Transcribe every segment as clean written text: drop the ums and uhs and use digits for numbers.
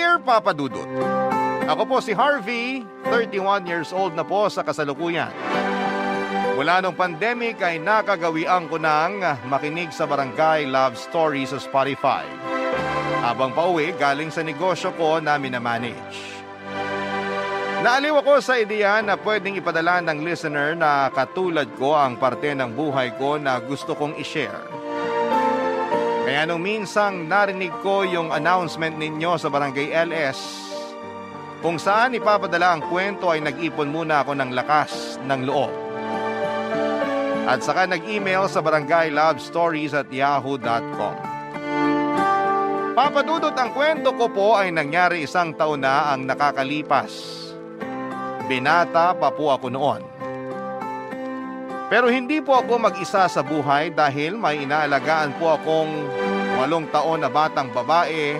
Dear Papa Dudut, ako po si Harvey, 31 years old na po sa kasalukuyan. Mula nung pandemic ay nakagawian ko ng makinig sa Barangay Love Story sa Spotify. Habang pauwi, galing sa negosyo ko na minamanage. Naaliw ako sa ideya na pwedeng ipadala ng listener na katulad ko ang parte ng buhay ko na gusto kong ishare. Kaya nung minsang narinig ko yung announcement ninyo sa Barangay LS, kung saan ipapadala ang kwento ay nag-ipon muna ako ng lakas ng loob. At saka nag-email sa barangaylovestories@yahoo.com. Papadudot, ang kwento ko po ay nangyari 1 taon na ang nakakalipas. Binata pa po ako noon. Pero hindi po ako mag-isa sa buhay dahil may inaalagaan po akong 8 taon na batang babae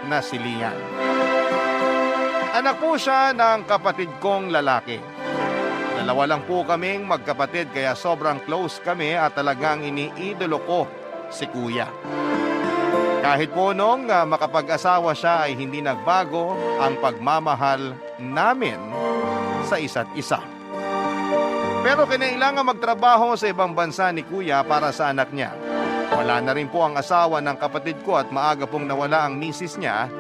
na si Lian. Anak po siya ng kapatid kong lalaki. 2 lang po kaming magkapatid kaya sobrang close kami at talagang iniidolo ko si Kuya. Kahit po nung makapag-asawa siya ay hindi nagbago ang pagmamahal namin sa isa't isa. Pero kinailangan magtrabaho sa ibang bansa ni Kuya para sa anak niya. Wala na rin po ang asawa ng kapatid ko at maaga pong nawala ang misis niya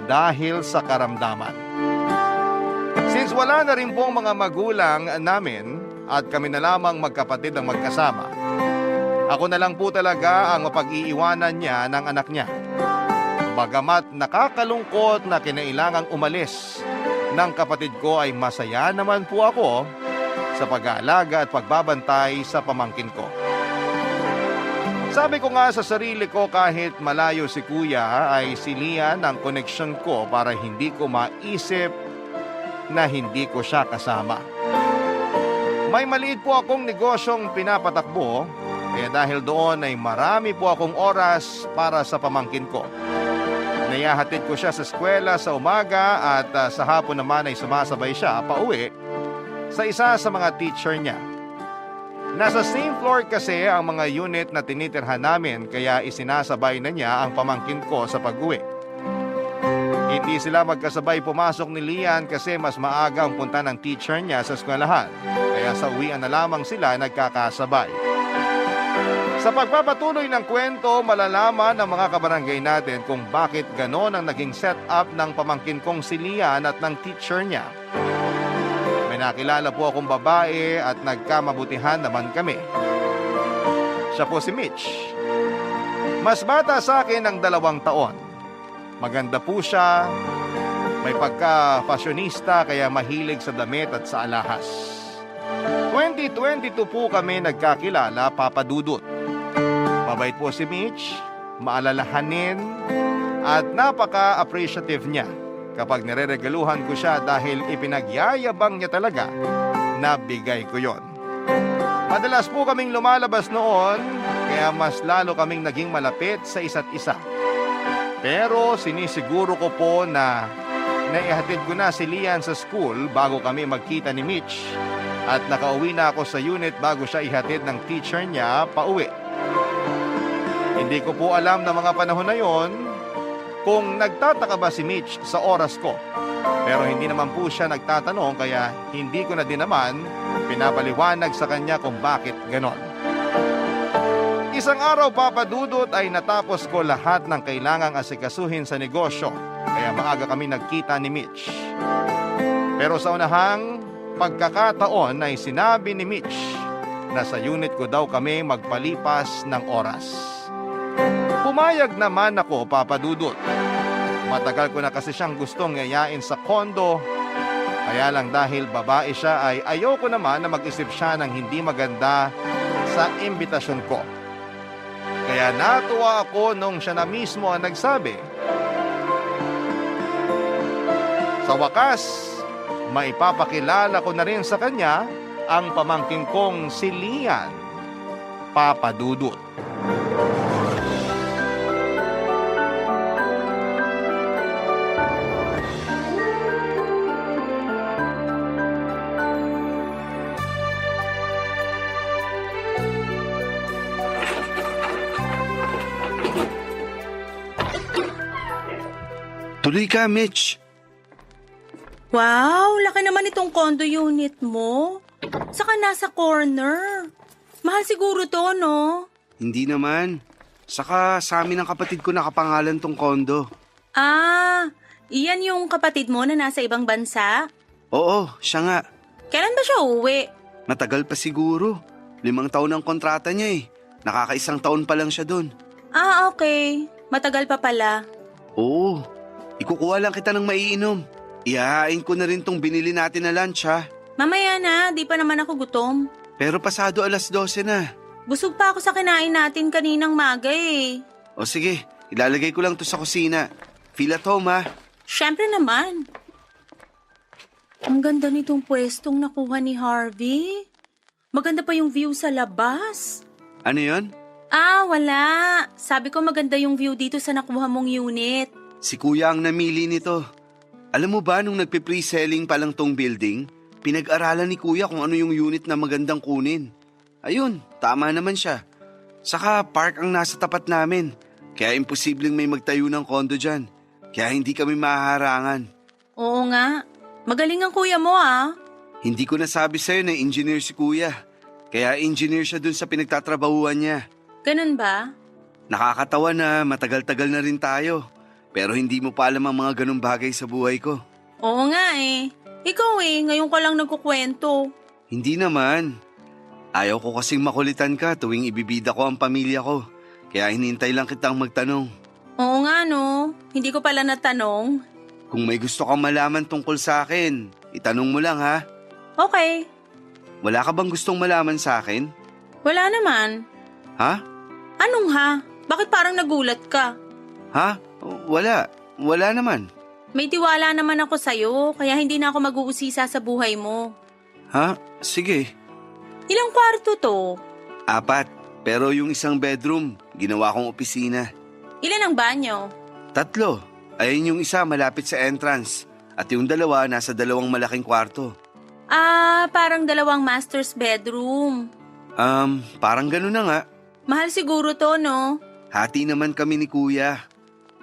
dahil sa karamdaman. Since wala na rin pong mga magulang namin at kami na lamang magkapatid ang magkasama, ako na lang po talaga ang mapag-iiwanan niya ng anak niya. Bagamat nakakalungkot na kinailangang umalis ng kapatid ko ay masaya naman po ako sa pag-aalaga at pagbabantay sa pamangkin ko. Sabi ko nga sa sarili ko kahit malayo si Kuya ay si Lian ang koneksyon ko para hindi ko maisip na hindi ko siya kasama. May maliit po akong negosyong pinapatakbo kaya dahil doon ay marami po akong oras para sa pamangkin ko. Nayahatid ko siya sa eskwela sa umaga at sa hapon naman ay sumasabay siya pauwi sa isa sa mga teacher niya. Nasa same floor kasi ang mga unit na tinitirhan namin kaya isinasabay na niya ang pamangkin ko sa pag-uwi. Hindi sila magkasabay pumasok ni Lian kasi mas maaga ang punta ng teacher niya sa eskwelahan. Kaya sa uwian na lamang sila nagkakasabay. Sa pagpapatuloy ng kwento, malalaman ng mga kabarangay natin kung bakit ganon ang naging setup ng pamangkin kong si Lian at ng teacher niya. May nakilala po akong babae at nagkamabutihan naman kami. Siya po si Mitch. Mas bata sa akin ng 2 taon. Maganda po siya, may pagka-fashionista kaya mahilig sa damit at sa alahas. 2022 po kami nagkakilala, Papa Dudut. Mabait po si Mitch, maalalahanin at napaka-appreciative niya kapag nireregaluhan ko siya dahil ipinagyayabang niya talaga na bigay ko yon. Madalas po kaming lumalabas noon kaya mas lalo kaming naging malapit sa isa't isa. Pero sinisiguro ko po na naihatid ko na si Lian sa school bago kami magkita ni Mitch at nakauwi na ako sa unit bago siya ihatid ng teacher niya pauwi. Hindi ko po alam na mga panahon na yon kung nagtataka ba si Mitch sa oras ko. Pero hindi naman po siya nagtatanong kaya hindi ko na din naman pinapaliwanag sa kanya kung bakit ganon. Isang araw, Papa Dudut, ay natapos ko lahat ng kailangang asikasuhin sa negosyo kaya maaga kami nagkita ni Mitch. Pero sa unahang pagkakataon ay sinabi ni Mitch na sa unit ko daw kami magpalipas ng oras. Pumayag naman ako, Papa Dudut. Matagal ko na kasi siyang gustong yayain sa kondo, kaya lang dahil babae siya ay ayoko naman na mag-isip siya ng hindi maganda sa imbitasyon ko. Kaya natuwa ako nung siya na mismo ang nagsabi. Sa wakas, maipapakilala ko na rin sa kanya ang pamangkin kong si Lian, Papa Dudut. Tuloy ka, Mitch. Wow, laki naman itong condo unit mo. Saka nasa corner. Mahal siguro to, no? Hindi naman. Saka sa amin ng kapatid ko nakapangalan tong kondo. Ah, iyan yung kapatid mo na nasa ibang bansa? Oo, siya nga. Kailan ba siya uuwi? Matagal pa siguro. 5 taon ang kontrata niya eh. Nakaka1 taon pa lang siya doon. Ah, okay. Matagal pa pala. Oo, ikukuha lang kita ng maiinom. Ihahain ko na rin tong binili natin na lunch ha. Mamaya na, di pa naman ako gutom. Pero pasado 12:00 na. Busog pa ako sa kinain natin kaninang maga eh. O sige, ilalagay ko lang to sa kusina. Feel at home ha. Siyempre naman. Ang ganda nitong pwestong nakuha ni Harvey. Maganda pa yung view sa labas. Ano yon? Ah, wala. Sabi ko maganda yung view dito sa nakuha mong unit. Si Kuya ang namili nito. Alam mo ba nung nagpe-pre-selling pa lang tong building, pinag-aralan ni Kuya kung ano yung unit na magandang kunin. Ayun, tama naman siya. Saka park ang nasa tapat namin, kaya imposibleng may magtayo ng kondo dyan. Kaya hindi kami mahaharangan. Oo nga. Magaling ang kuya mo ah. Hindi ko nasabi sa'yo na engineer si Kuya. Kaya engineer siya dun sa pinagtatrabahuan niya. Ganun ba? Nakakatawa na matagal-tagal na rin tayo. Pero hindi mo pa alam ang mga ganung bagay sa buhay ko. Oo nga eh. Ikaw ngayon ka lang nagkukwento. Hindi naman. Ayaw ko kasing makulitan ka tuwing ibibida ko ang pamilya ko. Kaya hinintay lang kitang magtanong. Oo nga no. Hindi ko pala natanong. Kung may gusto kang malaman tungkol sa akin, itanong mo lang ha. Okay. Wala ka bang gustong malaman sa akin? Wala naman. Ha? Anong ha? Bakit parang nagulat ka? Ha? Wala. Wala naman. May tiwala naman ako sa'yo, kaya hindi na ako mag-uusisa sa buhay mo. Ha? Sige. Ilang kwarto to? 4. Pero yung isang bedroom, ginawa kong opisina. Ilan ang banyo? 3. Ayun yung isa malapit sa entrance. At yung 2 nasa 2 malaking kwarto. Ah, parang 2 master's bedroom. Parang gano'n na nga. Mahal siguro to, no? Hati naman kami ni Kuya.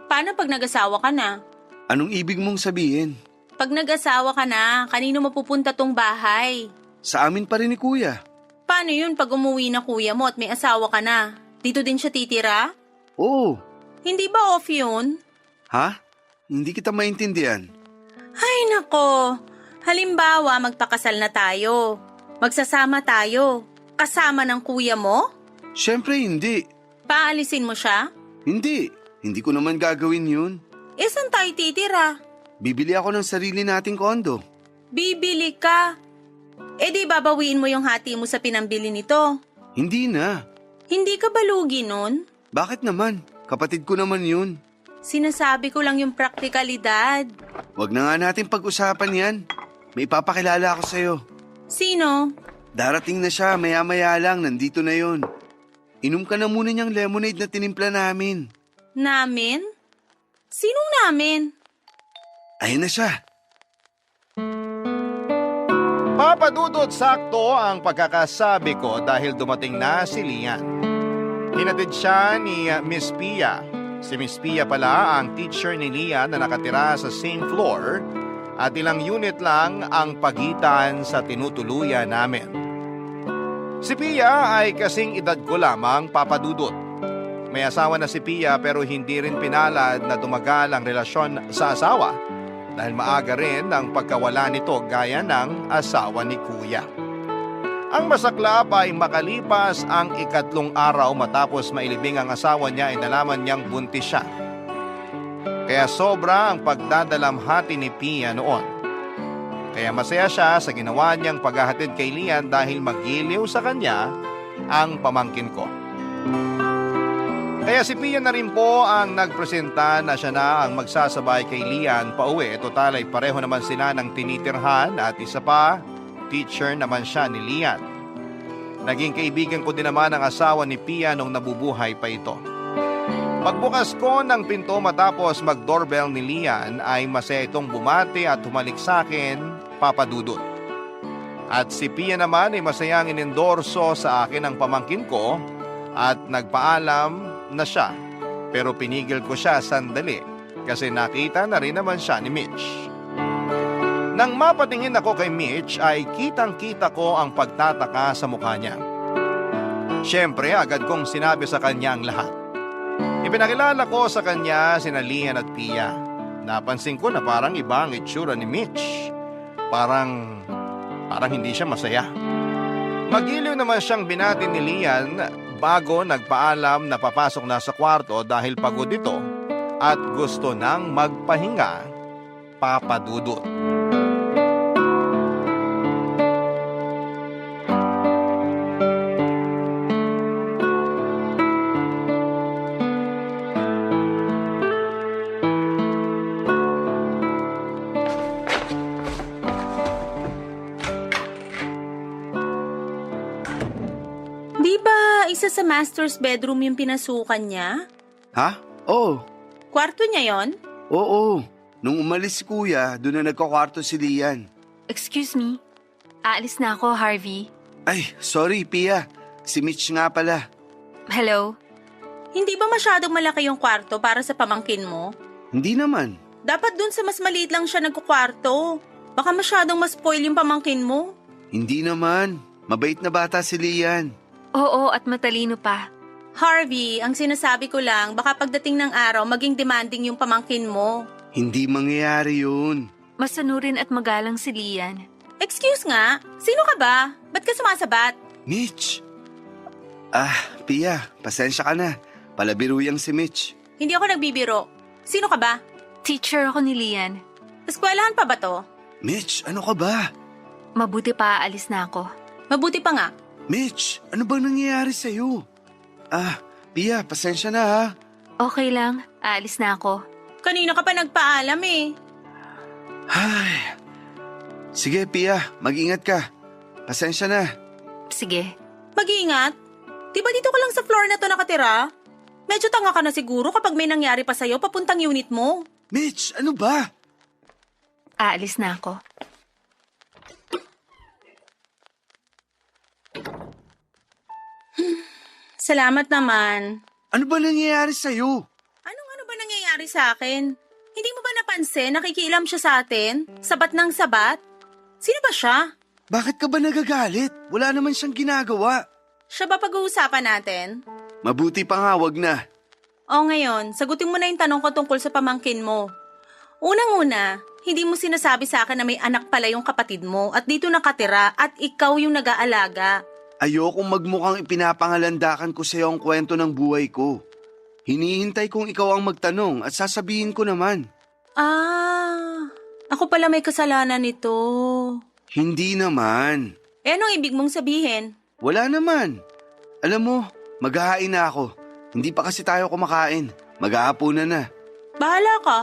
Paano pag nag-asawa ka na? Anong ibig mong sabihin? Pag nag-asawa ka na, kanino mapupunta tong bahay? Sa amin pa rin ni Kuya. Paano yun pag umuwi na kuya mo at may asawa ka na? Dito din siya titira? Oo. Hindi ba off yun? Ha? Hindi kita maintindihan. Ay nako, halimbawa magpakasal na tayo. Magsasama tayo. Kasama ng kuya mo? Siyempre hindi. Paalisin mo siya? Hindi. Hindi ko naman gagawin yun. Saan tayo titira? Bibili ako ng sarili nating kondo. Bibili ka. Di babawiin mo yung hati mo sa pinambili nito. Hindi na. Hindi ka balugi nun? Bakit naman? Kapatid ko naman yun. Sinasabi ko lang yung praktikalidad. Wag na nga natin pag-usapan yan. May ipapakilala ako sa'yo. Sino? Darating na siya, maya-maya lang, nandito na yun. Inom ka na muna niyang lemonade na tinimpla namin. Namin? Sinong namin? Ayun na siya. Papadudot sakto ang pagkakasabi ko dahil dumating na si Lian. Hinatid siya ni Miss Pia. Si Miss Pia pala ang teacher ni Lian na nakatira sa same floor at ilang unit lang ang pagitan sa tinutuluyan namin. Si Pia ay kasing edad ko lamang, Papadudot. May asawa na si Pia pero hindi rin pinalad na tumagal ang relasyon sa asawa dahil maaga rin ang pagkawala nito gaya ng asawa ni Kuya. Ang masaklap ay makalipas ang 3 araw matapos mailibing ang asawa niya ay nalaman niyang buntis siya. Kaya sobra ang pagdadalamhati ni Pia noon. Kaya masaya siya sa ginawa niyang paghahatid kay Lian dahil magiliw sa kanya ang pamangkin ko. Kaya si Pia na rin po ang nagpresenta na siya na ang magsasabay kay Lian pauwi. Total ay pareho naman sila ng tinitirhan at isa pa, teacher naman siya ni Lian. Naging kaibigan ko din naman ang asawa ni Pia nung nabubuhay pa ito. Pagbukas ko ng pinto matapos mag-doorbell ni Lian ay masaya itong bumati at humalik sa akin, Papadudot. At si Pia naman ay masayang inendorso sa akin ang pamangkin ko at nagpaalam na siya. Pero pinigil ko siya sandali kasi nakita na rin naman siya ni Mitch. Nang mapatingin ako kay Mitch ay kitang-kita ko ang pagtataka sa mukha niya. Siyempre, agad kong sinabi sa kanya ang lahat. Ipinakilala ko sa kanya sina Lian at Pia. Napansin ko na parang iba ang itsura ni Mitch. Parang hindi siya masaya. Magiliw naman siyang binati ni Lian bago nagpaalam na papasok na sa kwarto dahil pagod ito at gusto nang magpahinga, Papa Dudut. Di ba isa sa master's bedroom yung pinasukan niya? Ha? Oo. Kwarto niya yon? Oo. Nung umalis si kuya, doon na nagkakwarto si Lian. Excuse me. Aalis na ako, Harvey. Ay, sorry Pia. Si Mitch nga pala. Hello? Hindi ba masyadong malaki yung kwarto para sa pamangkin mo? Hindi naman. Dapat dun sa mas maliit lang siya nagkukwarto. Baka masyadong ma-spoil yung pamangkin mo. Hindi naman. Mabait na bata si Lian. Oo, at matalino pa. Harvey, ang sinasabi ko lang, baka pagdating ng araw maging demanding yung pamangkin mo. Hindi mangyayari yun. Masanurin at magalang si Lian. Excuse nga, sino ka ba? Ba't ka sumasabat? Mitch! Pia, pasensya ka na. Palabiruyang si Mitch. Hindi ako nagbibiro. Sino ka ba? Teacher ako ni Lian. Eskwelahan pa ba to? Mitch, ano ka ba? Mabuti pa aalis na ako. Mabuti pa nga. Mitch, ano bang nangyayari sa'yo? Pia, pasensya na ha. Okay lang, aalis na ako. Kanina ka pa nagpaalam eh. Ay. Sige, Pia, mag-ingat ka. Pasensya na. Sige. Mag-iingat. Di ba dito ka lang sa floor na to nakatira? Medyo tanga ka na siguro kapag may nangyari pa sa'yo papuntang unit mo. Mitch, ano ba? Aalis na ako. Salamat naman. Ano ba nangyayari sa'yo? Ano ba nangyayari sa akin? Hindi mo ba napansin nakikialam siya sa atin? Sabat ng sabat? Sino ba siya? Bakit ka ba nagagalit? Wala naman siyang ginagawa. Siya ba pag-uusapan natin? Mabuti pa nga, wag na. O ngayon, sagutin mo na yung tanong ko tungkol sa pamangkin mo. Unang-una, hindi mo sinasabi sa akin na may anak pala yung kapatid mo at dito nakatira at ikaw yung nag-aalaga. Ayokong magmukhang ipinapangalandakan ko sa'yo ang kwento ng buhay ko. Hinihintay kong ikaw ang magtanong at sasabihin ko naman. Ako pala may kasalanan nito. Hindi naman. Anong ibig mong sabihin? Wala naman. Alam mo, maghahain na ako. Hindi pa kasi tayo kumakain. Maghahapunan na. Bahala ka.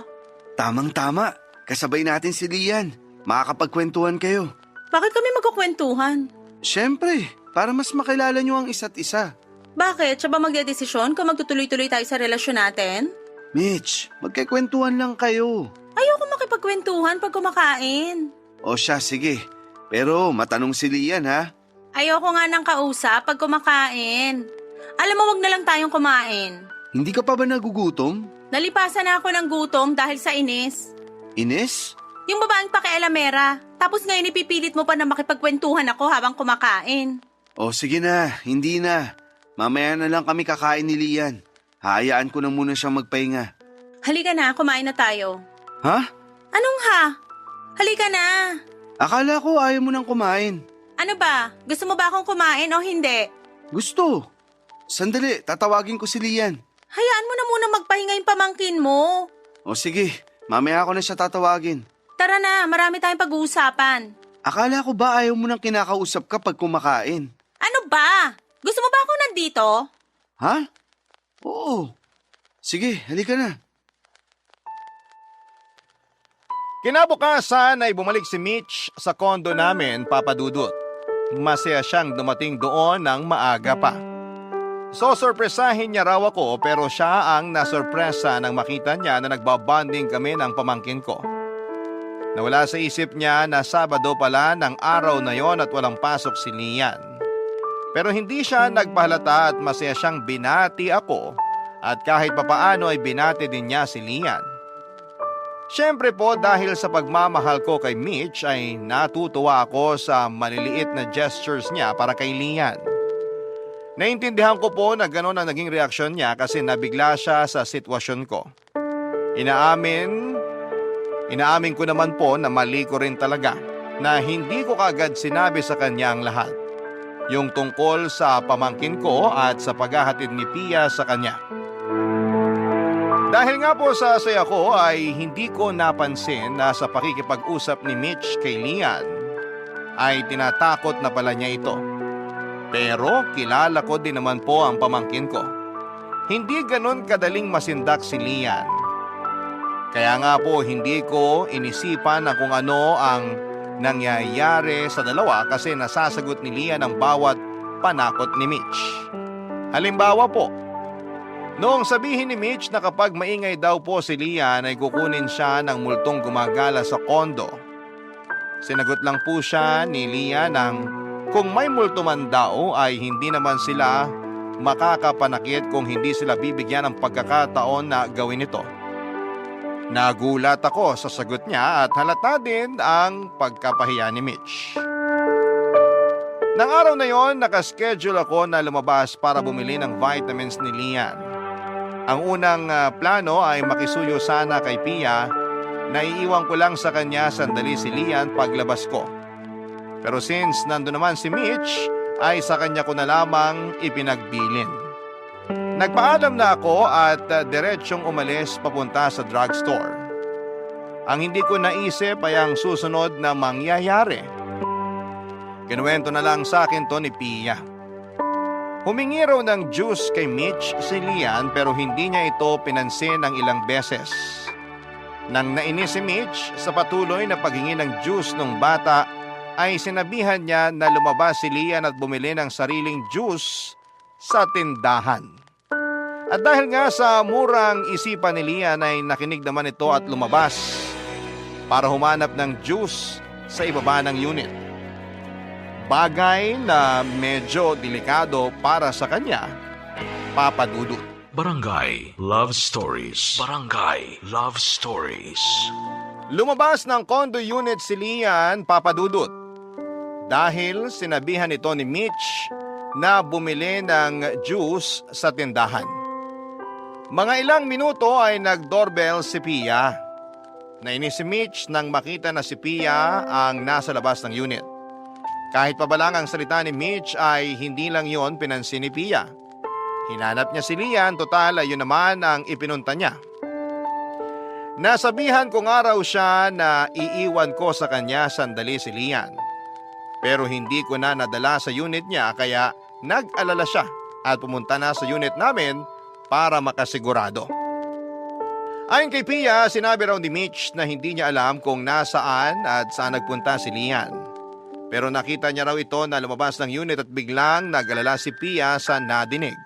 Tamang-tama. Kasabay natin si Lian. Makakapagkwentuhan kayo. Bakit kami magkukwentuhan? Siyempre, para mas makilala nyo ang isa't isa. Bakit? Siya ba magdedesisyon kung magtutuloy-tuloy tayo sa relasyon natin? Mitch, magkikwentuhan lang kayo. Ayoko makipagkwentuhan pag kumakain. O siya, sige. Pero matanong si Lian ha. Ayoko nga ng kausap pag kumakain. Alam mo, wag na lang tayong kumain. Hindi ka pa ba nagugutom? Nalipasan na ako ng gutom dahil sa inis. Ines? Yung babaeng pakialamera. Tapos ngayon ipipilit mo pa na makipagkwentuhan ako habang kumakain. O sige na, hindi na. Mamaya na lang kami kakain ni Lian. Hayaan ko na muna siyang magpahinga. Halika na, kumain na tayo. Ha? Anong ha? Halika na. Akala ko ayaw mo nang kumain. Ano ba? Gusto mo ba akong kumain o hindi? Gusto. Sandali, tatawagin ko si Lian. Hayaan mo na muna magpahinga yung pamangkin mo. O sige, mamaya ako na siya tatawagin. Tara na, marami tayong pag-uusapan. Akala ko ba ayaw mo nang kinakausap ka pag kumakain? Ano ba? Gusto mo ba ako nandito? Ha? Oo. Sige, halika na. Kinabukasan ay bumalik si Mitch sa kondo namin, Papa Dudut. Masaya siyang dumating doon ng maaga pa. So sorpresahin niya raw ako pero siya ang nasorpresa nang makita niya na nagbabanding kami ng pamangkin ko. Nawala sa isip niya na Sabado pala ng araw na yon at walang pasok si Lian. Pero hindi siya nagpahalata at masaya siyang binati ako at kahit papaano ay binati din niya si Lian. Siyempre po dahil sa pagmamahal ko kay Mitch ay natutuwa ako sa maliliit na gestures niya para kay Lian. Naintindihan ko po na gano'n ang naging reaksyon niya kasi nabigla siya sa sitwasyon ko. Inaamin ko naman po na mali ko rin talaga na hindi ko kaagad sinabi sa kanya ang lahat. Yung tungkol sa pamangkin ko at sa paghahatid ni Pia sa kanya. Dahil nga po sa saya ko ay hindi ko napansin na sa pakikipag-usap ni Mitch kay Lian ay tinatakot na pala niya ito. Pero kilala ko din naman po ang pamangkin ko. Hindi ganon kadaling masindak si Lian. Kaya nga po hindi ko inisipan na kung ano ang nangyayari sa dalawa kasi nasasagot ni Lian ang bawat panakot ni Mitch. Halimbawa po, noong sabihin ni Mitch na kapag maingay daw po si Lian ay kukunin siya ng multong gumagala sa kondo. Sinagot lang po siya ni Lian ng kung may multo man daw ay hindi naman sila makakapanakit kung hindi sila bibigyan ng pagkakataon na gawin ito. Nagulat ako sa sagot niya at halata din ang pagkapahiya ni Mitch. Nang araw na yon, nakaschedule ako na lumabas para bumili ng vitamins ni Lian. Ang unang plano ay makisuyo sana kay Pia na iiwan ko lang sa kanya sandali si Lian paglabas ko. Pero since nandun naman si Mitch, ay sa kanya ko na lamang ipinagbilin. Nagpaalam na ako at diretsyong umalis papunta sa drugstore. Ang hindi ko naisip ay ang susunod na mangyayari. Kinuwento na lang sa akin to ni Pia. Humingi raw ng juice kay Mitch si Lian pero hindi niya ito pinansin ng ilang beses. Nang nainis si Mitch sa patuloy na paghingi ng juice ng bata ay sinabihan niya na lumabas si Lian at bumili ng sariling juice sa tindahan. At dahil nga sa murang isipan ni Lian ay nakinig naman ito at lumabas para humanap ng juice sa ibaba ng unit. Bagay na medyo delikado para sa kanya, Papa Dudut. Barangay Love Stories. Barangay Love Stories. Lumabas ng condo unit si Lian, Papa Dudut. Dahil sinabihan ito ni Mitch na bumili ng juice sa tindahan. Mga ilang minuto ay nag-doorbell si Pia. Nainis si Mitch nang makita na si Pia ang nasa labas ng unit. Kahit pa ba lang ang salita ni Mitch ay hindi lang yon pinansin ni Pia. Hinanap niya si Lian, total ay yun naman ang ipinunta niya. Nasabihan ko nga raw siya na iiwan ko sa kanya sandali si Lian. Pero hindi ko na nadala sa unit niya kaya nag-alala siya at pumunta na sa unit namin para makasigurado. Ayon kay Pia, sinabi raw ni Mitch na hindi niya alam kung nasaan at saan nagpunta si Lian. Pero nakita niya raw ito na lumabas ng unit at biglang nag-alala si Pia sa nadinig.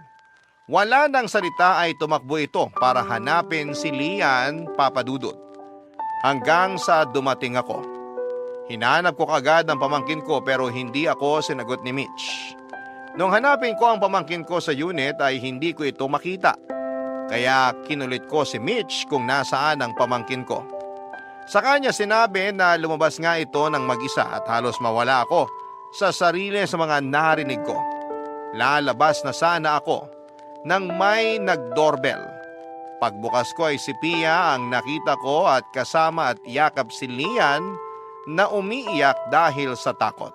Wala nang salita ay tumakbo ito para hanapin si Lian, Papa Dudut. Hanggang sa dumating ako. Hinanap ko kagad ang pamangkin ko pero hindi ako sinagot ni Mitch. Nung hanapin ko ang pamangkin ko sa unit ay hindi ko ito makita. Kaya kinulit ko si Mitch kung nasaan ang pamangkin ko. Sa kanya sinabi na lumabas nga ito ng mag-isa at halos mawala ako sa sarili sa mga narinig ko. Lalabas na sana ako nang may nag-doorbell. Pagbukas ko ay si Pia ang nakita ko at kasama at yakap si Lian na umiiyak dahil sa takot.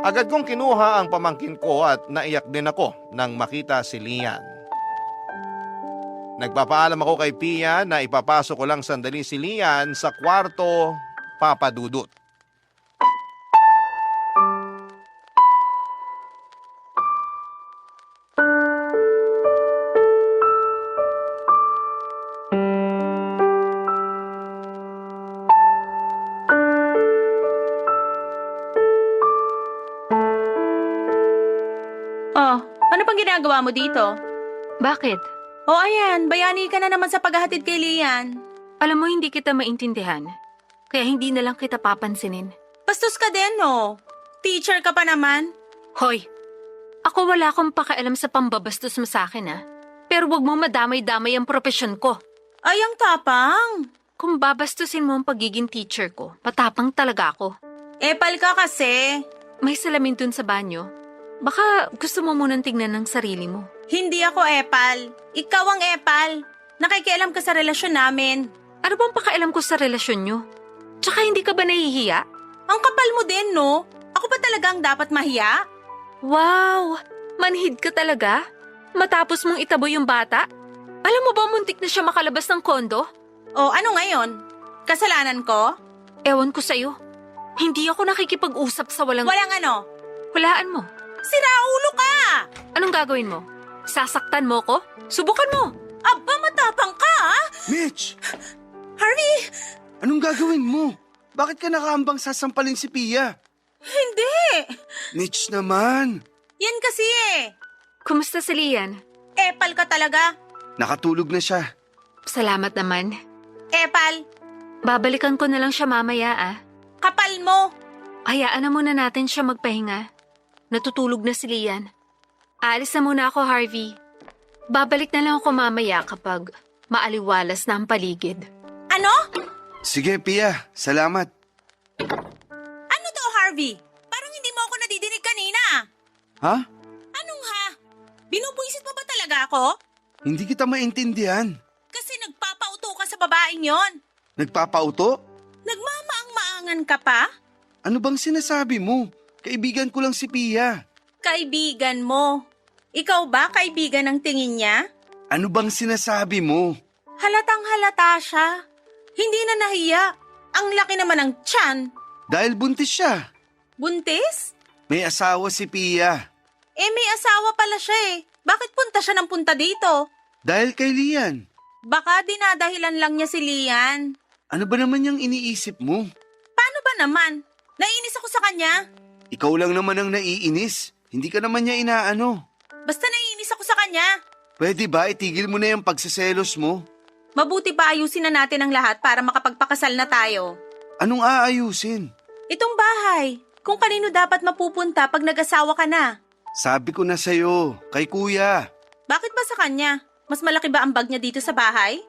Agad kong kinuha ang pamangkin ko at naiyak din ako nang makita si Lian. Nagpapaalam ako kay Pia na ipapasok ko lang sandali si Lian sa kwarto, Papa Dudut. Oh, ano pang ginagawa mo dito? Bakit? Oh, ayan, bayani ka na naman sa paghahatid kay Lian. Alam mo, hindi kita maintindihan. Kaya hindi na lang kita papansinin. Bastos ka din, no? Teacher ka pa naman. Hoy, ako wala akong pakialam sa pambabastos mo sa akin, ha? Pero wag mo madamay-damay ang propesyon ko. Ay, ang tapang. Kung babastusin mo ang pagiging teacher ko, patapang talaga ako. Epal ka kasi. May salamin dun sa banyo. Baka gusto mo munang tingnan ng sarili mo. Hindi ako epal. Ikaw ang epal. Nakikialam ka sa relasyon namin. Ano bang pakialam ko sa relasyon nyo? Tsaka hindi ka ba nahihiya? Ang kapal mo din, no? Ako pa talaga ang dapat mahiya? Wow! Manhid ka talaga? Matapos mong itaboy yung bata? Alam mo ba muntik na siya makalabas ng kondo? O ano ngayon? Kasalanan ko? Ewan ko sa'yo. Hindi ako nakikipag-usap sa walang... Walang ano? Hulaan mo. Siraulo ka! Anong gagawin mo? Sasaktan mo ko? Subukan mo! Aba, matapang ka, ha? Mitch! Harvey! Anong gagawin mo? Bakit ka nakaambang sasampalin si Pia? Hindi! Mitch naman! Yan kasi eh. Kumusta si Lian? Epal ka talaga. Nakatulog na siya. Salamat naman. Epal, Babalikan ko na lang siya mamaya kapal mo. Hayaan na muna natin siya magpahinga. Natutulog na si Lian. Aalis na muna ako, Harvey. Babalik na lang ako mamaya kapag maaliwalas na ang paligid. Ano? Sige, Pia. Salamat. Ano to, Harvey? Parang hindi mo ako nadidinig kanina. Ha? Anong ha? Binubuisit mo ba talaga ako? Hindi kita maintindihan. Kasi nagpapauto ka sa babaeng yon. Nagpapauto? Nagmamaang-maangan ka pa? Ano bang sinasabi mo? Kaibigan ko lang si Pia. Kaibigan mo. Ikaw ba kaibigan ng tingin niya? Ano bang sinasabi mo? Halatang halata siya. Hindi na nahiya. Ang laki naman ng tiyan. Dahil buntis siya. Buntis? May asawa si Pia. May asawa pala siya eh. Bakit punta siya ng punta dito? Dahil kay Lian. Baka dinadahilan lang niya si Lian. Ano ba naman yung iniisip mo? Paano ba naman? Naiinis ako sa kanya. Ikaw lang naman ang naiinis. Hindi ka naman niya inaano. Basta naiinis ako sa kanya. Pwede ba itigil mo na yung pagsiselos mo? Mabuti pa ayusin na natin ang lahat para makapagpakasal na tayo. Anong aayusin? Itong bahay, kung kanino dapat mapupunta pag nag-asawa ka na. Sabi ko na sa'yo, kay kuya. Bakit ba sa kanya? Mas malaki ba ang bag niya dito sa bahay?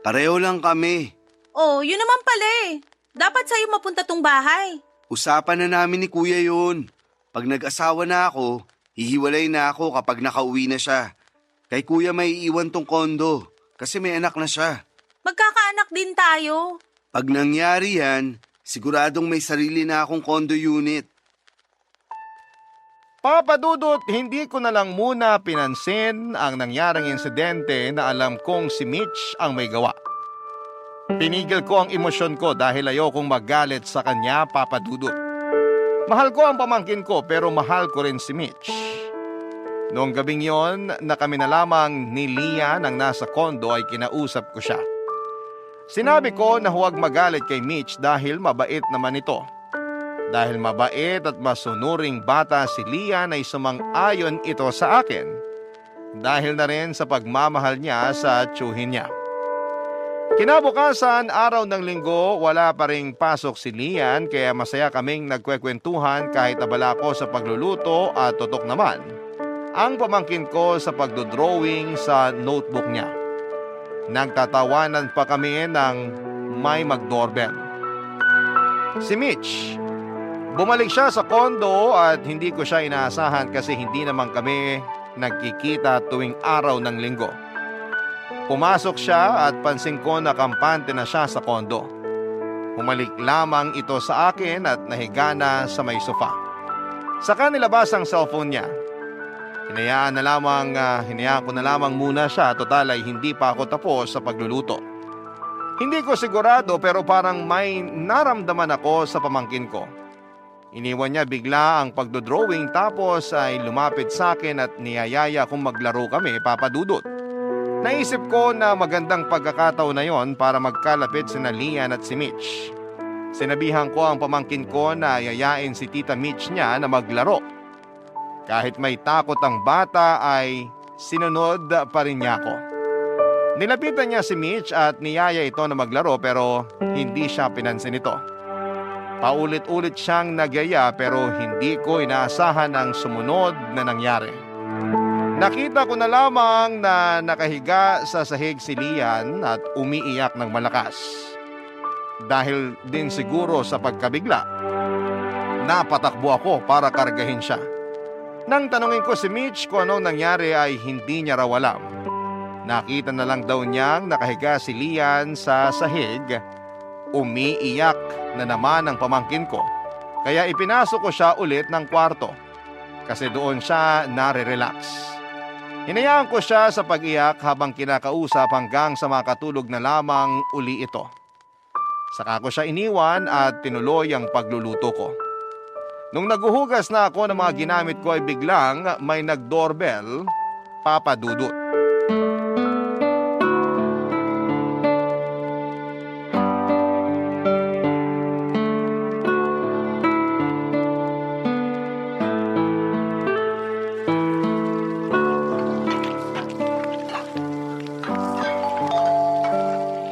Pareho lang kami. Oh, yun naman pala eh. Dapat sa'yo mapunta tong bahay. Usapan na namin ni kuya yun. Pag nag-asawa na ako, hihiwalay na ako kapag nakauwi na siya. Kay kuya may iiwan tong kondo kasi may anak na siya. Magkakaanak din tayo. Pag nangyari yan, siguradong may sarili na akong condo unit. Papa Dudut, hindi ko na lang muna pinansin ang nangyaring insidente na alam kong si Mitch ang may gawa. Pinigil ko ang emosyon ko dahil ayokong magalit sa kanya, Papa Dudut. Mahal ko ang pamangkin ko pero mahal ko rin si Mitch. Noong gabing yon na kami na lamang ni Lian ang nasa kondo ay kinausap ko siya. Sinabi ko na huwag magalit kay Mitch dahil mabait naman ito. Dahil mabait at masunuring bata si Lian ay sumang-ayon ito sa akin. Dahil na rin sa pagmamahal niya sa tiyuhin niya. Kinabukasan, araw ng linggo, wala pa ring pasok si Lian kaya masaya kaming nagkwekwentuhan kahit abala ko sa pagluluto at tutok naman ang pamangkin ko sa pagdodrawing sa notebook niya. Nagtatawanan pa kami ng may mag-doorbell. Si Mitch. Bumalik siya sa kondo at hindi ko siya inaasahan kasi hindi naman kami nagkikita tuwing araw ng linggo. Pumasok siya at pansin ko na kampante na siya sa kondo. Humalik lamang ito sa akin at nahiga na sa may sofa. Saka nilabas ang cellphone niya. Hinayaan ko na lamang muna siya, total ay hindi pa ako tapos sa pagluluto. Hindi ko sigurado pero parang may naramdaman ako sa pamangkin ko. Iniwan niya bigla ang pagdodrawing tapos ay lumapit sa akin at niyayaya kung maglaro kami, Papa Dudut. Naisip ko na magandang pagkakataon na yon para magkalapit sina Lian at si Mitch. Sinabihan ko ang pamangkin ko na yayain si Tita Mitch niya na maglaro. Kahit may takot ang bata ay sinunod pa rin niya ako. Nilapitan niya si Mitch at niyaya ito na maglaro pero hindi siya pinansin ito. Paulit-ulit siyang nagyaya pero hindi ko inaasahan ang sumunod na nangyari. Nakita ko na lamang na nakahiga sa sahig si Lian at umiiyak ng malakas. Dahil din siguro sa pagkabigla, napatakbo ako para kargahin siya. Nang tanungin ko si Mitch kung anong nangyari ay hindi niya raw alam. Nakita na lang daw niyang nakahiga si Lian sa sahig. Umiiyak na naman ang pamangkin ko. Kaya ipinasok ko siya ulit ng kwarto. Kasi doon siya nare-relax. Hinayaan ko siya sa pag-iyak habang kinakausap hanggang sa makatulog na lamang uli ito. Saka ko siya iniwan at tinuloy ang pagluluto ko. Nung naguhugas na ako ng mga ginamit ko ay biglang may nag-doorbell, Papa Dudut.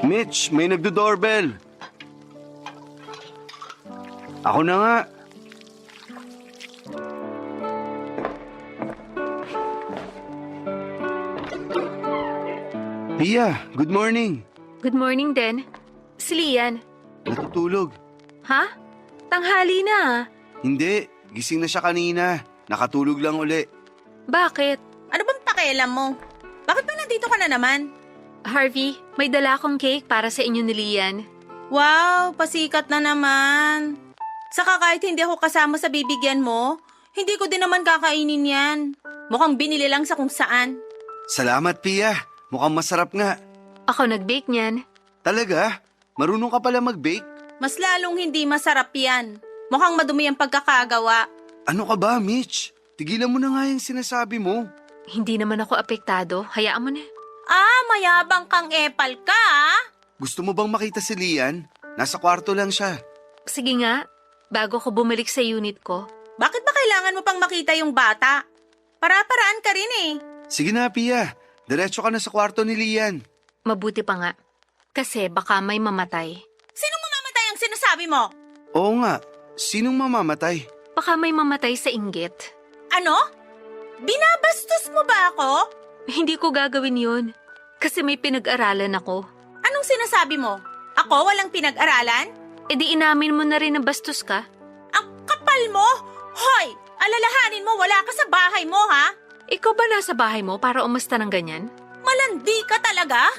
Mitch, may nagdo-doorbell. Ako na nga. Pia, good morning. Good morning din. Si Lian. Natutulog. Ha? Tanghali na ah. Hindi, gising na siya kanina. Nakatulog lang uli. Bakit? Ano bang pakialam mo? Bakit ba nandito ka na naman? Harvey, may dala akong cake para sa inyo ni Lian. Wow, pasikat na naman. Saka kahit hindi ako kasama sa bibigyan mo, hindi ko din naman kakainin yan. Mukhang binili lang sa kung saan. Salamat, Pia. Mukhang masarap nga. Ako nag-bake niyan. Talaga? Marunong ka pala mag-bake? Mas lalong hindi masarap yan. Mukhang madumi ang pagkakagawa. Ano ka ba, Mitch? Tigilan mo na nga yung sinasabi mo. Hindi naman ako apektado. Hayaan mo na. Ah, mayabang kang epal ka ah. Gusto mo bang makita si Lian? Nasa kwarto lang siya. Sige nga, bago ko bumalik sa unit ko. Bakit ba kailangan mo pang makita yung bata? Para-paraan ka rin eh. Sige na, Pia. Diretso ka na sa kwarto ni Lian. Mabuti pa nga. Kasi baka may mamatay. Sinong mamamatay ang sinasabi mo? Oo nga. Sinong mamamatay? Baka may mamatay sa inggit. Ano? Binabastos mo ba ako? Hindi ko gagawin yun. Kasi may pinag-aralan ako. Anong sinasabi mo? Ako walang pinag-aralan? E di inamin mo na rin na bastos ka. Ang kapal mo? Hoy! Alalahanin mo wala ka sa bahay mo ha? Ikaw ba nasa bahay mo para umasta ng ganyan? Malandi ka talaga?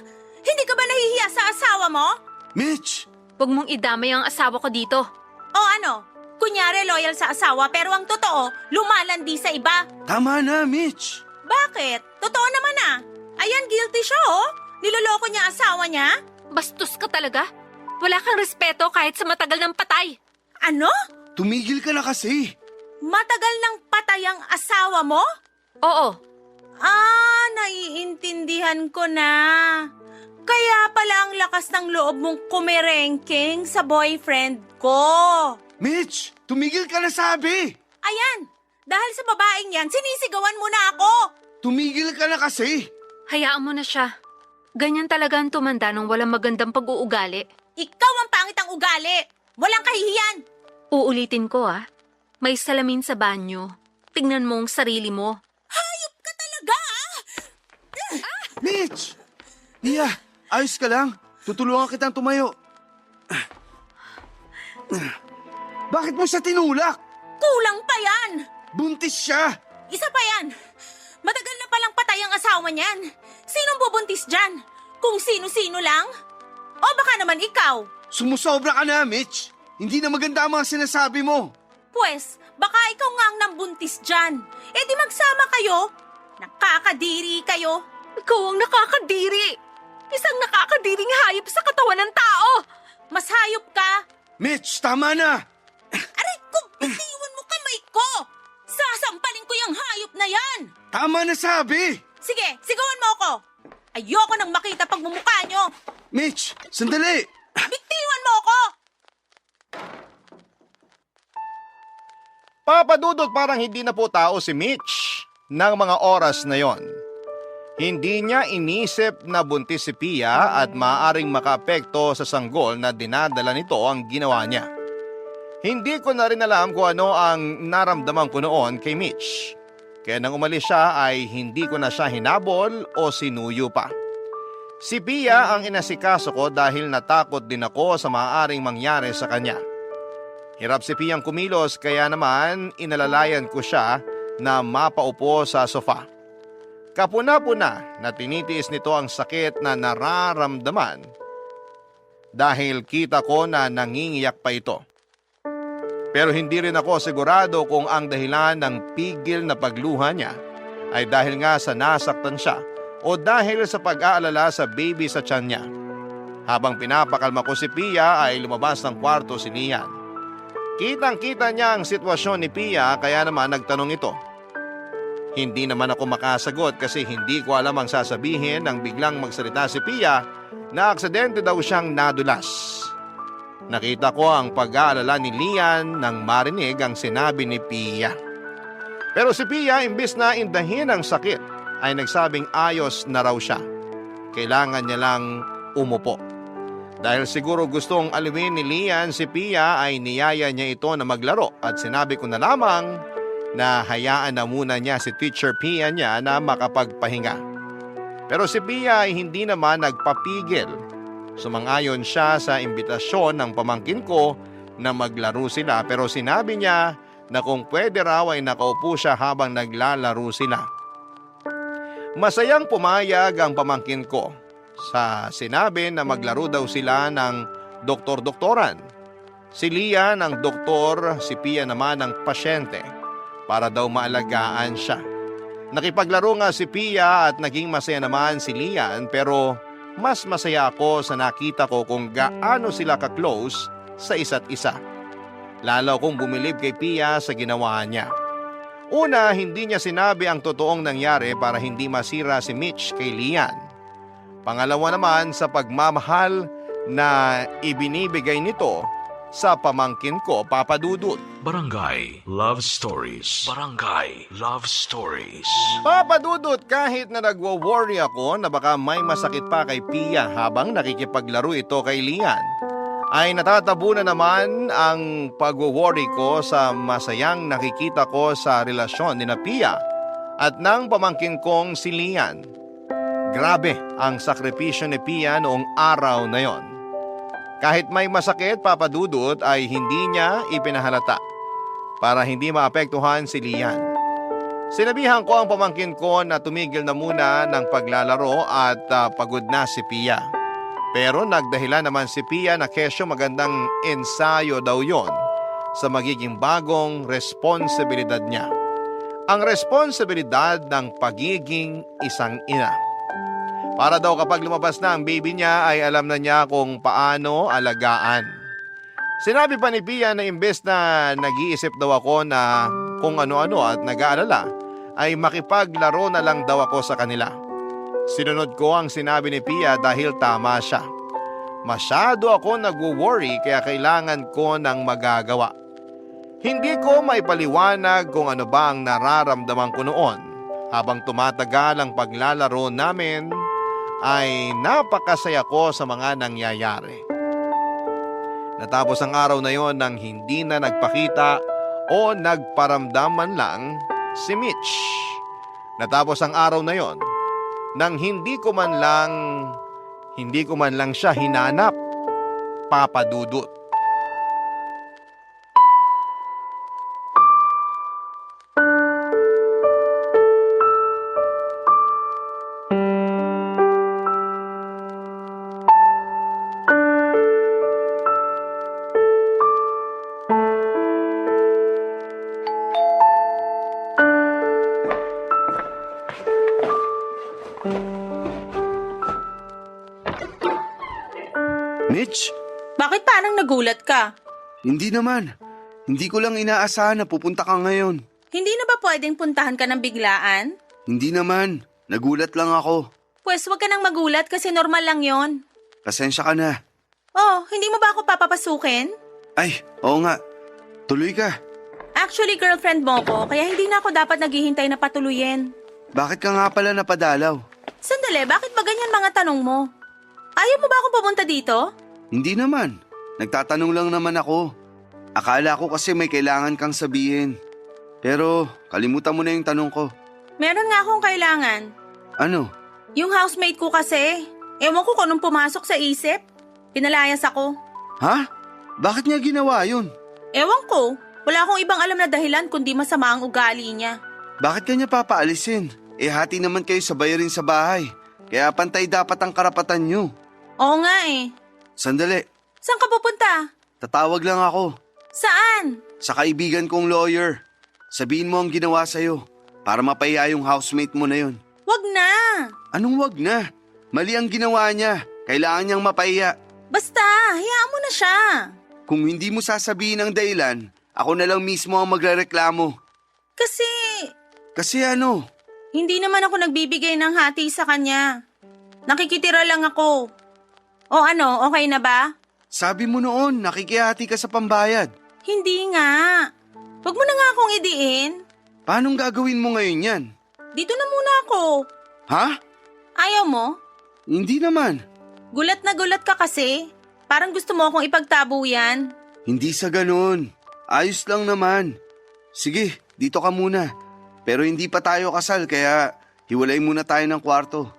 Hindi ka ba nahihiya sa asawa mo? Mitch! Huwag mong idamay ang asawa ko dito. O ano? Kunyari loyal sa asawa pero ang totoo, lumalandi sa iba. Tama na, Mitch! Bakit? Totoo naman ah. Ayan, guilty siya oh. Niloloko niya asawa niya. Bastos ka talaga. Wala kang respeto kahit sa matagal ng patay. Ano? Tumigil ka na kasi. Matagal nang patay ang asawa mo? Oo, Ah, naiintindihan ko na. Kaya pala ang lakas ng loob mong kumerengking sa boyfriend ko. Mitch! Tumigil ka na sabi! Ayan, dahil sa babaeng yan, sinisigawan mo na ako. Tumigil ka na kasi! hayaan mo na siya. Ganyan talaga ang tumanda nung walang magandang pag-uugali. Ikaw ang pangit ang ugali. Walang kahihiyan. Uulitin ko ah. May salamin sa banyo. Tingnan mo ang sarili mo. Hayop ka talaga ah. Mitch! Mia, ayos ka lang? Tutulungan kitang tumayo. Bakit mo siya tinulak? Kulang pa yan. Buntis siya! Isa pa yan. Matagal na palang patay ang asawa niyan. Sinong bubuntis dyan? Kung sino-sino lang? O baka naman ikaw? Sumusobra ka na, Mitch! Hindi na maganda ang mga sinasabi mo. Pwes, baka ikaw nga ang nambuntis dyan. E di magsama kayo. Nakakadiri kayo. Ikaw ang nakakadiri. Isang nakakadiring hayop sa katawan ng tao. Mas hayop ka. Mitch, tama na! Aray ko, bitiwan mo kamay ko. Sasampalin ko yung hayop na yan. Tama na sabi! Sige, sigawan mo ako. Ayoko nang makita pagmumukha nyo. Mitch, sandali! Bitiwan mo ako. Papadudot parang hindi na po tao si Mitch ng mga oras na yon. Hindi niya inisip na buntis si Pia at maaaring makaapekto sa sanggol na dinadala nito ang ginawa niya. Hindi ko na rin alam kung ano ang naramdaman ko noon kay Mitch. Kaya nang umalis siya ay hindi ko na siya hinabol o sinuyo pa. Si Pia ang inasikaso ko dahil natakot din ako sa maaaring mangyari sa kanya. Hirap si Piyang kumilos kaya naman inalalayan ko siya na mapaupo sa sofa. Kapuna-puna na tinitiis nito ang sakit na nararamdaman dahil kita ko na nangingiyak pa ito. Pero hindi rin ako sigurado kung ang dahilan ng pigil na pagluha niya ay dahil nga sa nasaktan siya o dahil sa pag-aalala sa baby sa tiyan niya. Habang pinapakalma ko si Pia ay lumabas ng kwarto si Lian. Kitang-kita niya ang sitwasyon ni Pia kaya naman nagtanong ito. Hindi naman ako makasagot kasi hindi ko alam ang sasabihin nang biglang magsalita si Pia na aksidente daw siyang nadulas. Nakita ko ang pag-aalala ni Lian nang marinig ang sinabi ni Pia. Pero si Pia imbis na indahin ang sakit ay nagsabing ayos na raw siya. Kailangan niya lang umupo. Dahil siguro gustong aliwin ni Lian si Pia ay niyaya niya ito na maglaro at sinabi ko na lamang na hayaan na muna niya si Teacher Pia niya na makapagpahinga. Pero si Pia ay hindi naman nagpapigil. Sumang-ayon siya sa imbitasyon ng pamangkin ko na maglaro sila pero sinabi niya na kung pwede raw ay nakaupo siya habang naglalaro sila. Masayang pumayag ang pamangkin ko sa sinabi na maglaro daw sila ng doktor-doktoran. Si Lian ang doktor, si Pia naman ang pasyente para daw maalagaan siya. Nakipaglaro nga si Pia at naging masaya naman si Lian pero mas masaya ako sa nakita ko kung gaano sila ka-close sa isa't isa. Lalo kung bumilib kay Pia sa ginawa niya. Una, hindi niya sinabi ang totoong nangyari para hindi masira si Mitch kay Lian. Pangalawa naman sa pagmamahal na ibinibigay nito sa pamangkin ko, Papa Dudut. Barangay Love Stories. Barangay Love Stories. Papa Dudut, kahit na nagwo-worry ako na baka may masakit pa kay Pia habang nakikipaglaro ito kay Lian, ay natatabunan naman ang pagwo-worry ko sa masayang nakikita ko sa relasyon ni na Pia at ng pamangkin kong si Lian. Grabe ang sakripisyo ni Pia noong araw na yon. Kahit may masakit, Papa Dudut, ay hindi niya ipinahalata para hindi maapektuhan si Lian. Sinabihan ko ang pamangkin ko na tumigil na muna ng paglalaro at pagod na si Pia. Pero nagdahilan naman si Pia na kesyo magandang ensayo daw yon sa magiging bagong responsibilidad niya. Ang responsibilidad ng pagiging isang ina. Para daw kapag lumabas na ang baby niya ay alam na niya kung paano alagaan. Sinabi pa ni Pia na imbes na nag-iisip daw ako na kung ano-ano at nag-aalala, ay makipaglaro na lang daw ako sa kanila. Sinunod ko ang sinabi ni Pia dahil tama siya. Masyado ako nagwo-worry kaya kailangan ko ng magagawa. Hindi ko maipaliwanag kung ano ba ang nararamdaman ko noon. Habang tumatagal ang paglalaro namin, ay napakasaya ko sa mga nangyayari. Natapos ang araw na yon nang hindi na nagpakita o nagparamdam man lang si Mitch. Natapos ang araw na yon nang hindi ko man lang siya hinanap, Papa Dudut. Mitch? Bakit parang nagulat ka? Hindi naman. Hindi ko lang inaasahan na pupunta ka ngayon. Hindi na ba pwedeng puntahan ka ng biglaan? Hindi naman. Nagulat lang ako. Pwes wag ka nang magulat kasi normal lang yon. Pasensya ka na. Oh, hindi mo ba ako papapasukin? Ay, oo nga. Tuloy ka. Actually, girlfriend mo ko, kaya hindi na ako dapat naghihintay na patuluyin. Bakit ka nga pala napadalaw? Sandali, bakit ba ganyan mga tanong mo? Ayaw mo ba akong pumunta dito? Hindi naman. Nagtatanong lang naman ako. Akala ko kasi may kailangan kang sabihin. Pero kalimutan mo na yung tanong ko. Meron nga akong kailangan. Ano? Yung housemate ko kasi, Ewan ko kung anong pumasok sa isip. Pinalayas ako. Ha? Bakit niya ginawa yun? Ewan ko. Wala akong ibang alam na dahilan kundi masama ang ugali niya. Bakit kanya papaalisin? Hati naman kayo sa bayarin sa bahay. Kaya pantay dapat ang karapatan nyo. Oo nga eh. Sandali, Saan ka pupunta? tatawag lang ako. Saan? Sa kaibigan kong lawyer. Sabihin mo ang ginawa sa'yo para mapahiya yung housemate mo na yun. Wag na. Anong wag na? Mali ang ginawa niya. Kailangan niyang mapahiya. Basta, hayaan mo na siya. Kung hindi mo sasabihin ang dahilan, ako na lang mismo ang magrereklamo. Kasi, ano? hindi naman ako nagbibigay ng hati sa kanya. Nakikitira lang ako. O ano, okay na ba? Sabi mo noon, nakikihati ka sa pambayad. Hindi nga. Wag mo na nga akong idiin. Paanong gagawin mo ngayon yan? Dito na muna ako. Ha? Ayaw mo? Hindi naman. Gulat na gulat ka kasi. Parang gusto mo akong ipagtabo yan. Hindi sa ganun. Ayos lang naman. Sige, dito ka muna. Pero hindi pa tayo kasal kaya hiwalay muna tayo ng kwarto.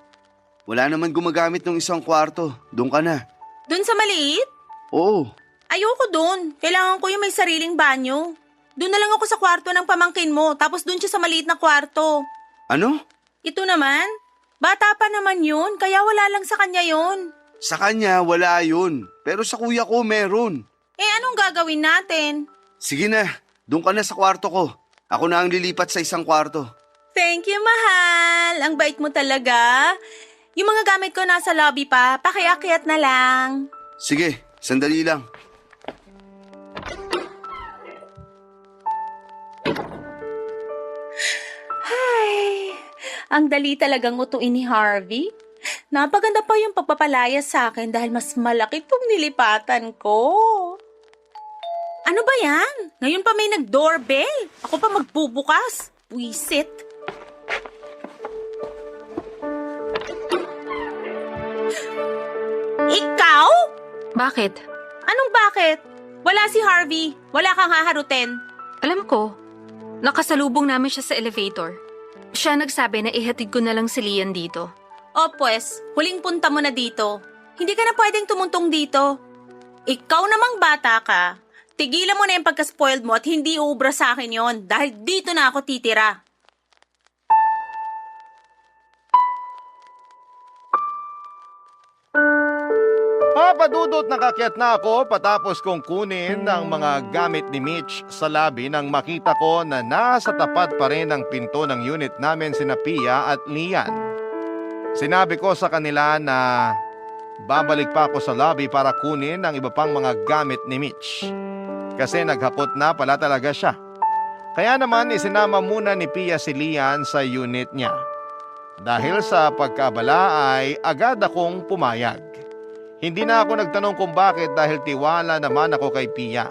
Wala naman gumagamit ng isang kwarto. Doon ka na. Doon sa maliit? Oo. Ayoko doon. Kailangan ko yung may sariling banyo. Doon na lang ako sa kwarto ng pamangkin mo, tapos doon siya sa maliit na kwarto. Ano? Ito naman? Bata pa naman yun, kaya wala lang sa kanya yun. Sa kanya, wala yun. Pero sa kuya ko, meron. Eh anong gagawin natin? Sige na, doon ka na sa kwarto ko. Ako na ang lilipat sa isang kwarto. Thank you, mahal. Ang bait mo talaga. Yung mga gamit ko nasa lobby pa, pakiakyat na lang. Sige, sandali lang. Ay, ang dali talagang utuin ni Harvey. Napaganda pa yung pagpapalaya sa akin dahil mas malaki itong nilipatan ko. Ano ba yan? Ngayon pa may nag-doorbell. Ako pa magbubukas. Wisit. Ikaw? Bakit? Anong bakit? Wala si Harvey. Wala kang haharutin. Alam ko, nakasalubong namin siya sa elevator. Siya nagsabi na ihatid ko na lang si Lian dito. O pues, huling punta mo na dito. Hindi ka na pwedeng tumuntong dito. Ikaw namang bata ka. Tigilan mo na yung pagka-spoiled mo at hindi uubra sa akin yon dahil dito na ako titira. Papadudot nakakyat na ako patapos kong kunin ang mga gamit ni Mitch sa lobby nang makita ko na nasa tapat pa rin ang pinto ng unit namin sina Pia at Lian. Sinabi ko sa kanila na babalik pa ako sa lobby para kunin ang iba pang mga gamit ni Mitch. Kasi naghapot na pala talaga siya. Kaya naman isinama muna ni Pia si Lian sa unit niya. Dahil sa pagkabala ay agad akong pumayag. Hindi na ako nagtanong kung bakit dahil tiwala naman ako kay Pia.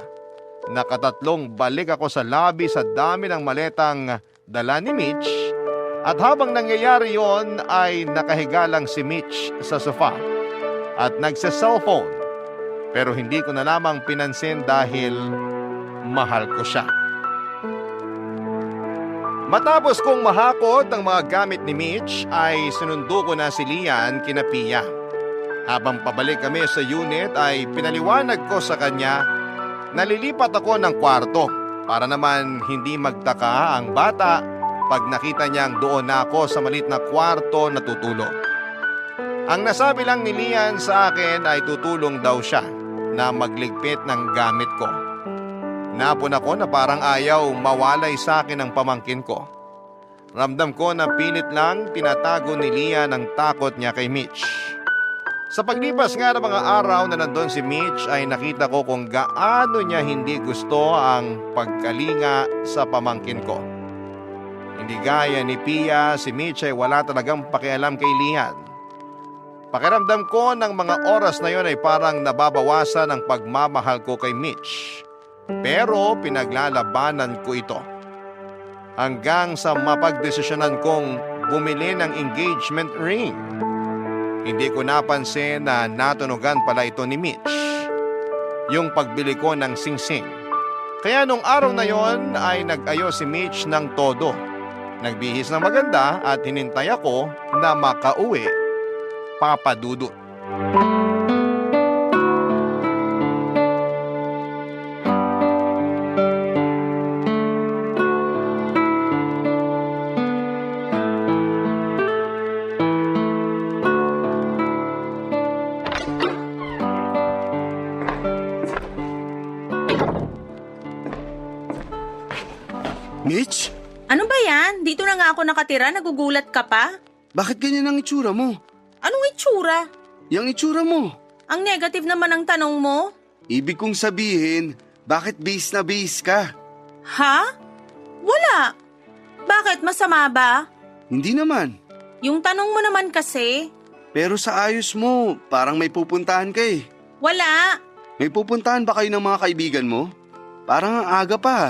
Nakatatlong balik ako sa lobby sa dami ng maletang dala ni Mitch at habang nangyayari yon ay nakahiga lang si Mitch sa sofa at nagsa-cellphone. Pero hindi ko na lamang pinansin dahil mahal ko siya. Matapos kong mahakot ang mga gamit ni Mitch ay sinundo ko na si Lian kina Pia. Habang pabalik kami sa unit ay pinaliwanag ko sa kanya na lilipat ako ng kwarto para naman hindi magtaka ang bata pag nakita niyang doon na ako sa maliit na kwarto na tutulog. Ang nasabi lang ni Lian sa akin ay tutulong daw siya na magligpit ng gamit ko. Napon ako na parang ayaw mawalay sa akin ang pamangkin ko. Ramdam ko na pilit lang tinatago ni Lian ang takot niya kay Mitch. Sa paglipas nga ng mga araw na nandun si Mitch ay nakita ko kung gaano niya hindi gusto ang pagkalinga sa pamangkin ko. Hindi gaya ni Pia, si Mitch ay wala talagang pakialam kay Lian. Pakiramdam ko ng mga oras na yon ay parang nababawasan ang pagmamahal ko kay Mitch. Pero pinaglalabanan ko ito. Hanggang sa mapagdesisyonan kong bumili ng engagement ring. Hindi ko napansin na natunugan pala ito ni Mitch. Yung pagbili ko ng singsing. Kaya nung araw na yon ay nag-ayos si Mitch ng todo. Nagbihis ng maganda at hinintay ako na makauwi. Papa Dudut. Mitch, Ano ba yan? Dito na nga ako nakatira, nagugulat ka pa? bakit ganyan ang itsura mo? Anong itsura? Yang itsura mo. Ang negative naman ang tanong mo? Ibig kong sabihin, bakit base na base ka? Ha? Wala. Bakit? Masama ba? Hindi naman. Yung tanong mo naman kasi, Pero sa ayos mo, parang may pupuntahan ka eh. wala. May pupuntahan ba kayo ng mga kaibigan mo? Parang ang aga pa.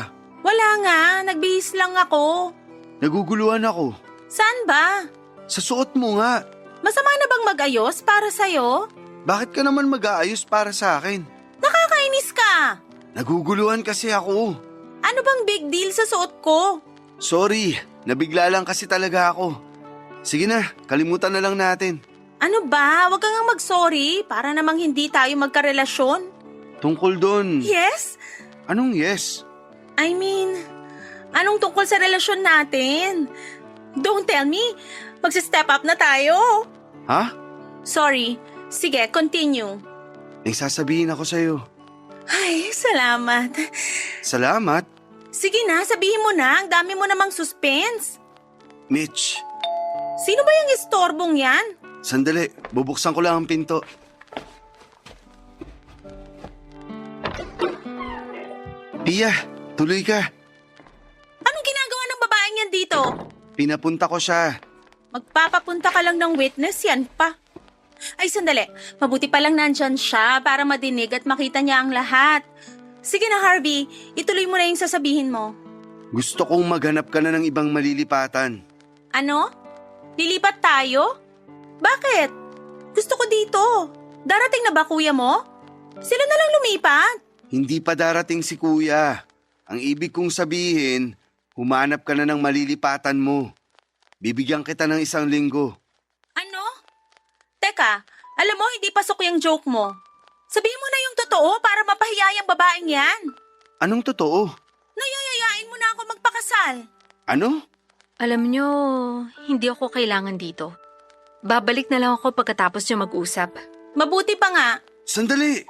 Wala nga, nagbihis lang ako. Naguguluhan ako. Saan ba? Sa suot mo nga. Masama na bang mag-ayos para sa'yo? Bakit ka naman mag-aayos para sa akin? Nakakainis ka. Naguguluhan kasi ako. Ano bang big deal sa suot ko? Sorry, nabigla lang kasi talaga ako. Sige na, kalimutan na lang natin. Ano ba? Huwag kang nga mag-sorry para namang hindi tayo magkarelasyon. Tungkol doon. Yes? Anong yes? I mean, anong tungkol sa relasyon natin? Don't tell me, magsi-step up na tayo. Ha? Sorry. Sige, continue. May sasabihin ako sa'yo. Ay, salamat. Salamat, Sige na, sabihin mo na. Ang dami mo namang suspense. Mitch. Sino ba yung istorbong yan? Sandali, bubuksan ko lang ang pinto. Pia, tuloy ka. Anong ginagawa ng babaeng yan dito? Pinapunta ko siya. Magpapapunta ka lang ng witness, yan pa. Ay, sandali. Mabuti pa lang nandyan siya para madinig at makita niya ang lahat. Sige na, Harvey. Ituloy mo na yung sasabihin mo. Gusto kong maghanap ka na ng ibang malilipatan. Ano? Lilipat tayo? Bakit? Gusto ko dito. Darating na ba kuya mo? Sila na lang lumipat. Hindi pa darating si kuya. Ang ibig kong sabihin, humanap ka na ng malilipatan mo. Bibigyan kita ng 1 linggo. Ano? Teka, alam mo hindi pasok yung joke mo. Sabihin mo na yung totoo para mapahiya yung babaeng yan. Anong totoo? Nayayayain mo na ako magpakasal. Ano? Alam nyo, hindi ako kailangan dito. Babalik na lang ako pagkatapos nyo mag-usap. Mabuti pa nga. Sandali!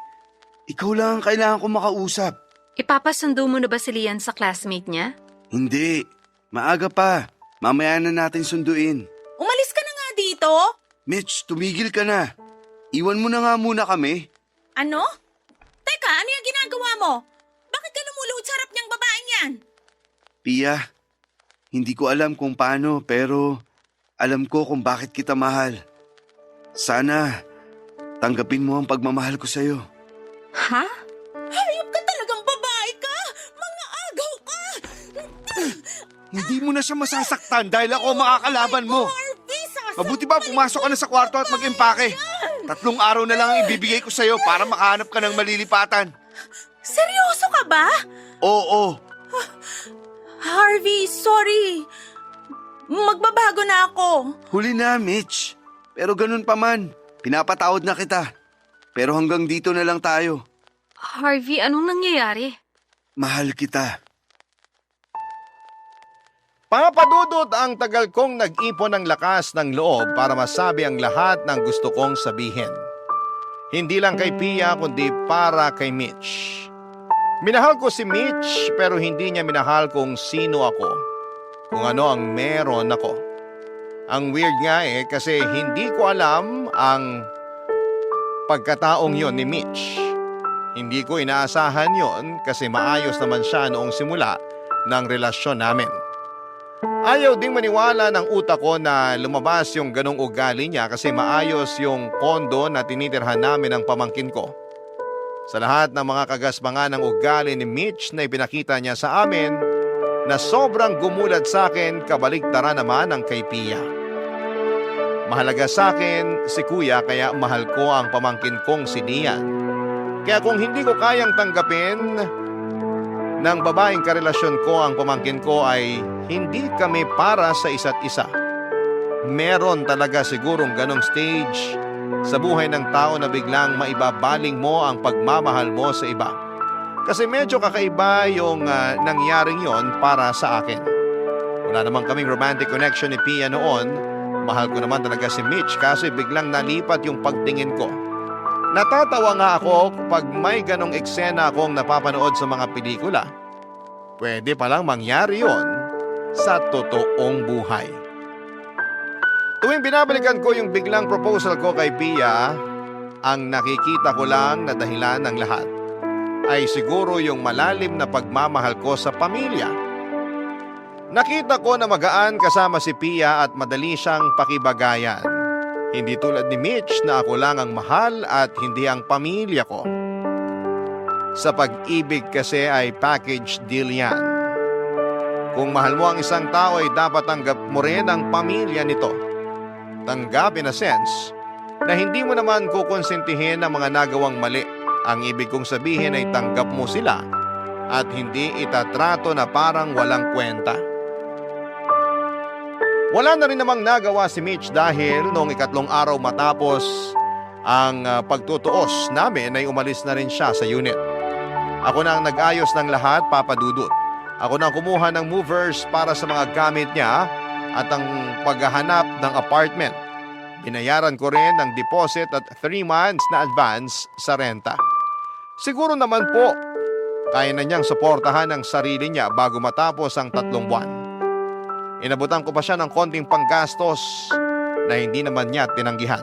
Ikaw lang ang kailangan ko makausap. Ipapasundo mo na ba si Lian sa classmate niya? Hindi. Maaga pa. Mamaya na natin sunduin. Umalis ka na nga dito. Mitch, tumigil ka na. Iwan mo na nga muna kami. Ano? Teka, ano yung ginagawa mo? Bakit ka lumuluhod sa harap niyang babaeng yan? Pia, hindi ko alam kung paano pero alam ko kung bakit kita mahal. Sana tanggapin mo ang pagmamahal ko sa'yo. Ha? Hayop ka talagang babae ka! Mga agaw ka! Hindi mo na siya masasaktan dahil ako makakalaban mo. Harvey, sasabihin Mabuti ba pumasok ka na sa kwarto at mag-impake? 3 araw na lang ang ibibigay ko sa'yo para makahanap ka ng malilipatan. Seryoso ka ba? Oo, Harvey, sorry. Magbabago na ako. huli na Mitch. Pero ganun pa man, pinapatawad na kita. Pero hanggang dito na lang tayo. Harvey, anong nangyayari? Mahal kita. Papa Dudut, ang tagal kong nag-ipon ng lakas ng loob para masabi ang lahat ng gusto kong sabihin. Hindi lang kay Pia kundi para kay Mitch. Minahal ko si Mitch pero hindi niya minahal kung sino ako. Kung ano ang meron ako. Ang weird nga kasi hindi ko alam ang pagkataong yon ni Mitch. Hindi ko inaasahan yon kasi maayos naman siya noong simula ng relasyon namin. Ayaw ding maniwala ng utak ko na lumabas yung ganong ugali niya kasi maayos yung kondo na tinitirhan namin ng pamangkin ko. Sa lahat ng mga kagaspangan ng ugali ni Mitch na ipinakita niya sa amin na sobrang gumulad sa akin, kabaliktaran naman ang kay Pia. Mahalaga sa akin si Kuya kaya mahal ko ang pamangkin kong si Lian. Kaya kung hindi ko kayang tanggapin ng babaeng karelasyon ko ang pamangkin ko ay hindi kami para sa isa't isa. Meron talaga sigurong ganong stage sa buhay ng tao na biglang maibabaling mo ang pagmamahal mo sa iba. Kasi medyo kakaiba yung nangyaring yon para sa akin. Wala naman kaming romantic connection ni Pia noon. Mahal ko naman talaga si Mitch kasi biglang nalipat yung pagtingin ko. Natatawa nga ako pag may ganong eksena akong napapanood sa mga pelikula. Pwede palang mangyari yon sa totoong buhay. Tuwing binabalikan ko yung biglang proposal ko kay Pia, ang nakikita ko lang na dahilan ng lahat ay siguro yung malalim na pagmamahal ko sa pamilya. Nakita ko na magaan kasama si Pia at madali siyang pakibagayan. Hindi tulad ni Mitch na ako lang ang mahal at hindi ang pamilya ko. Sa pag-ibig kasi ay package deal yan. Kung mahal mo ang isang tao ay dapat tanggap mo rin ang pamilya nito. Tanggap in a sense na hindi mo naman kukonsintihin ang mga nagawang mali. Ang ibig kong sabihin ay tanggap mo sila at hindi itatrato na parang walang kwenta. Wala na rin namang nagawa si Mitch dahil noong 3 araw matapos ang pagtutuos namin ay umalis na rin siya sa unit. Ako na ang nag-ayos ng lahat, Papa Dudut. Ako na ang kumuha ng movers para sa mga gamit niya at ang paghahanap ng apartment. Binayaran ko rin ng deposit at 3 months na advance sa renta. Siguro naman po, kaya na niyang suportahan ang sarili niya bago matapos ang 3 buwan. Inabutan ko pa siya ng konting panggastos na hindi naman niya tinanggihan.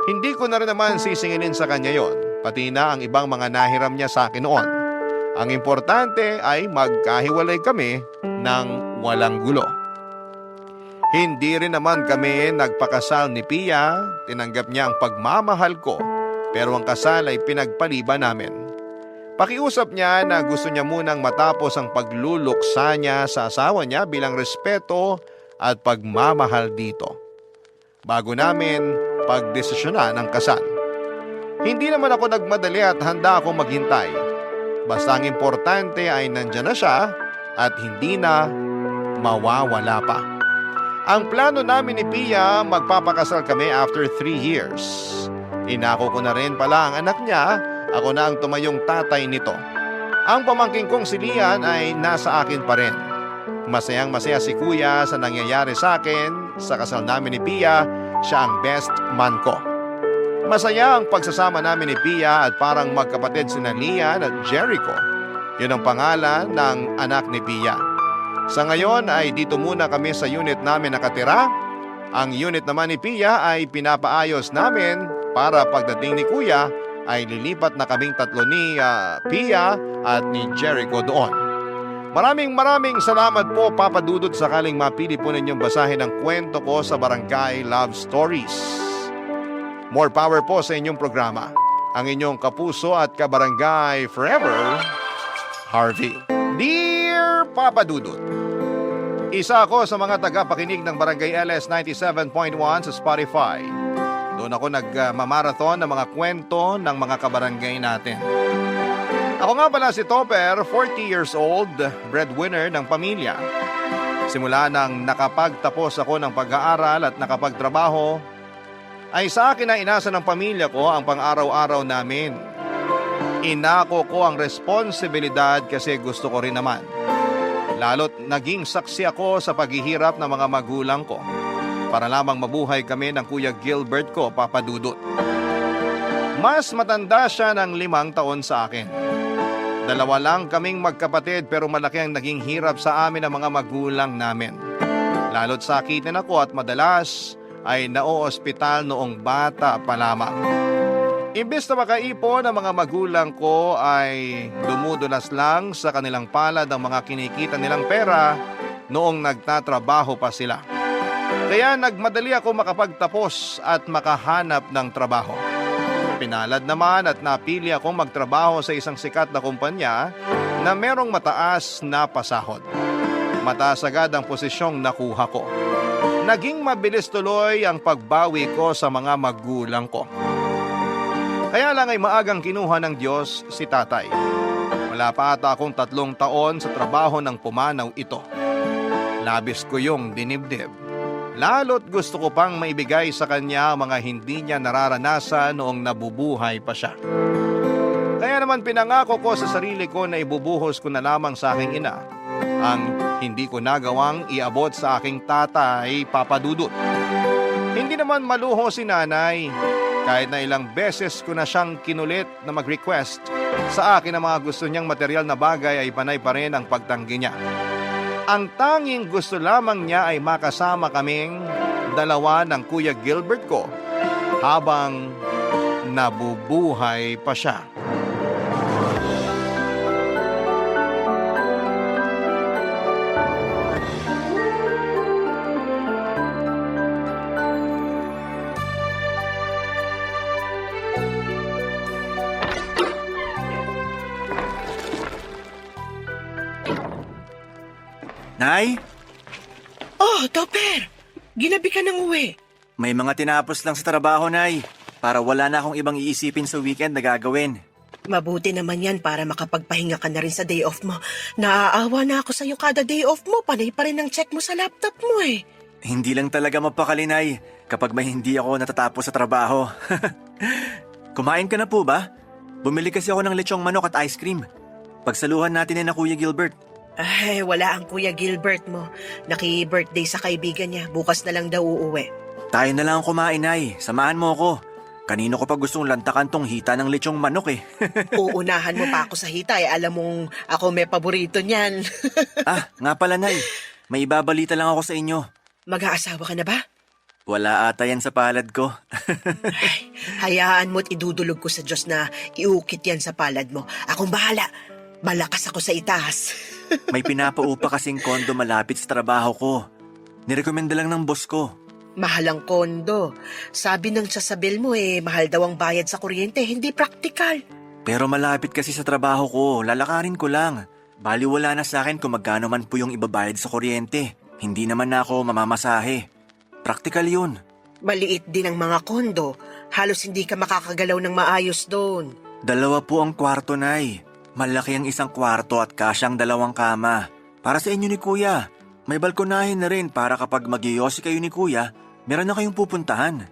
Hindi ko na rin naman sisingilin sa kanya yon, pati na ang ibang mga nahiram niya sa akin noon. Ang importante ay magkahiwalay kami ng walang gulo. Hindi rin naman kami nagpakasal ni Pia, tinanggap niya ang pagmamahal ko, pero ang kasal ay pinagpaliban namin. Pakiusap niya na gusto niya munang matapos ang pagluluksa niya sa asawa niya bilang respeto at pagmamahal dito, bago namin pagdesisyonan ang kasal. Hindi naman ako nagmadali at handa akong maghintay. Basta ang importante ay nandyan na siya at hindi na mawawala pa. Ang plano namin ni Pia, magpapakasal kami after 3 years. Inako ko na rin pala ang anak niya, ako na ang tumayong tatay nito. Ang pamangking kong si Lian ay nasa akin pa rin. Masayang masaya si Kuya sa nangyayari sa akin. Sa kasal namin ni Pia, siya ang best man ko. Masaya ang pagsasama namin ni Pia at parang magkapatid sina Lian at Jericho. Yun ang pangalan ng anak ni Pia. Sa ngayon ay dito muna kami sa unit namin nakatira. Ang unit naman ni Pia ay pinapaayos namin para pagdating ni Kuya ay lilipat na kaming 3 ni Pia at ni Jericho doon. Maraming salamat po, Papa Dudut, sakaling mapili po ninyong basahin ang kwento ko sa Barangay Love Stories. More power po sa inyong programa. Ang inyong kapuso at kabarangay forever, Harvey. Dear Papa Dudut, isa ako sa mga tagapakinig ng Barangay LS 97.1 sa Spotify. Doon ako nagmamarathon ng mga kwento ng mga kabarangay natin. Ako nga pala si Topper, 40 years old, breadwinner ng pamilya. Simula nang nakapagtapos ako ng pag-aaral at nakapagtrabaho, ay sa akin na inasa ng pamilya ko ang pang-araw-araw namin. Inako ko ang responsibilidad kasi gusto ko rin naman. Lalo't naging saksi ako sa paghihirap ng mga magulang ko para lamang mabuhay kami ng Kuya Gilbert ko, Papa Dudut. Mas matanda siya ng 5 taon sa akin. 2 lang kaming magkapatid pero malaki ang naging hirap sa amin ng mga magulang namin. Lalo't sakitin ako at madalas ay naoospital noong bata pa lamang. Imbes na makaipon ang mga magulang ko ay dumudulas lang sa kanilang palad ang mga kinikita nilang pera noong nagtatrabaho pa sila. Kaya nagmadali ako makapagtapos at makahanap ng trabaho. Pinalad naman at napili akong magtrabaho sa isang sikat na kumpanya na merong mataas na pasahod. Mataas agad ang posisyong nakuha ko. Naging mabilis tuloy ang pagbawi ko sa mga magulang ko. Kaya lang ay maagang kinuha ng Diyos si tatay. Wala pa ata akong 3 taon sa trabaho ng pumanaw ito. Labis ko yung dinibdib. Lalo't gusto ko pang maibigay sa kanya ang mga hindi niya nararanasan noong nabubuhay pa siya. Kaya naman pinangako ko sa sarili ko na ibubuhos ko na lamang sa aking ina ang hindi ko nagawang iabot sa aking tatay, Papa Dudut. Hindi naman maluho si nanay, kahit na ilang beses ko na siyang kinulit na mag-request sa akin ng mga gusto niyang material na bagay ay panay pa rin ang pagtanggi niya. Ang tanging gusto lamang niya ay makasama kaming dalawa ng Kuya Gilbert ko habang nabubuhay pa siya. Nay, Oh, Topper! Ginabi ka ng uwi. may mga tinapos lang sa trabaho, Nay. Para wala na akong ibang iisipin sa weekend na gagawin. Mabuti naman yan para makapagpahinga ka na rin sa day off mo. Naaawa na ako sa'yo kada day off mo. Panay pa rin ang check mo sa laptop mo eh. Hindi lang talaga mapakali, Nay, kapag may hindi ako natatapos sa trabaho. Kumain ka na po ba? Bumili kasi ako ng lechong manok at ice cream. Pagsaluhan natin na Kuya Gilbert. Ay, wala ang Kuya Gilbert mo. Naki-birthday sa kaibigan niya. Bukas na lang daw uuwi. Tayo na lang ang kumain, Nay. Samahan mo ako. Kanino ko pa gustong lantakan tong hita ng lechong manok eh. Uunahan mo pa ako sa hita eh. Alam mong ako may paborito niyan. Nga pala, Nay. May ibabalita lang ako sa inyo. Mag-aasawa ka na ba? Wala ata yan sa palad ko. Ay, hayaan mo't idudulog ko sa Diyos na iukit yan sa palad mo. Akong bahala. Malakas ako sa itaas. May pinapaupa kasing kondo malapit sa trabaho ko. Nirekomenda lang ng boss ko. Mahal ang kondo. Sabi ng sasabil mo mahal daw ang bayad sa kuryente. Hindi praktikal. Pero malapit kasi sa trabaho ko, lalakarin ko lang. Baliwala na sa akin kung magkano man po yung ibabayad sa kuryente. Hindi naman na ako mamamasahe. Praktikal yun. Maliit din ang mga kondo. Halos hindi ka makakagalaw ng maayos doon. 2 po ang kwarto, Nay. Malaki ang isang kwarto at kasyang 2 kama. Para sa inyo ni Kuya. May balkonahin na rin para kapag mag-iyosi kayo ni Kuya, meron na kayong pupuntahan.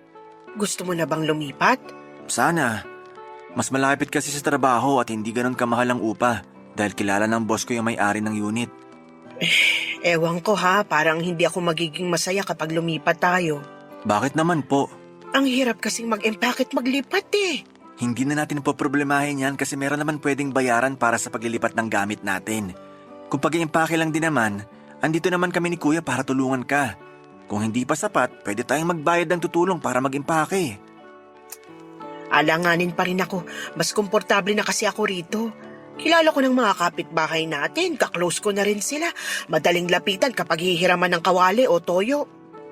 Gusto mo na bang lumipat? Sana. Mas malapit kasi sa trabaho at hindi ganun kamahal ang upa dahil kilala ng boss ko yung may-ari ng unit. Ewan ko ha, parang hindi ako magiging masaya kapag lumipat tayo. Bakit naman po? Ang hirap kasing mag-empake at maglipat eh. Hindi na natin poproblemahin yan kasi meron naman pwedeng bayaran para sa paglilipat ng gamit natin. Kung pag-iimpake lang din naman, andito naman kami ni Kuya para tulungan ka. Kung hindi pa sapat, pwede tayong magbayad ng tutulong para mag-impake. Alanganin pa rin ako. Mas komportable na kasi ako rito. Kilala ko ng mga kapitbahay natin. Kaklose ko na rin sila. Madaling lapitan kapag hihiraman ng kawali o toyo.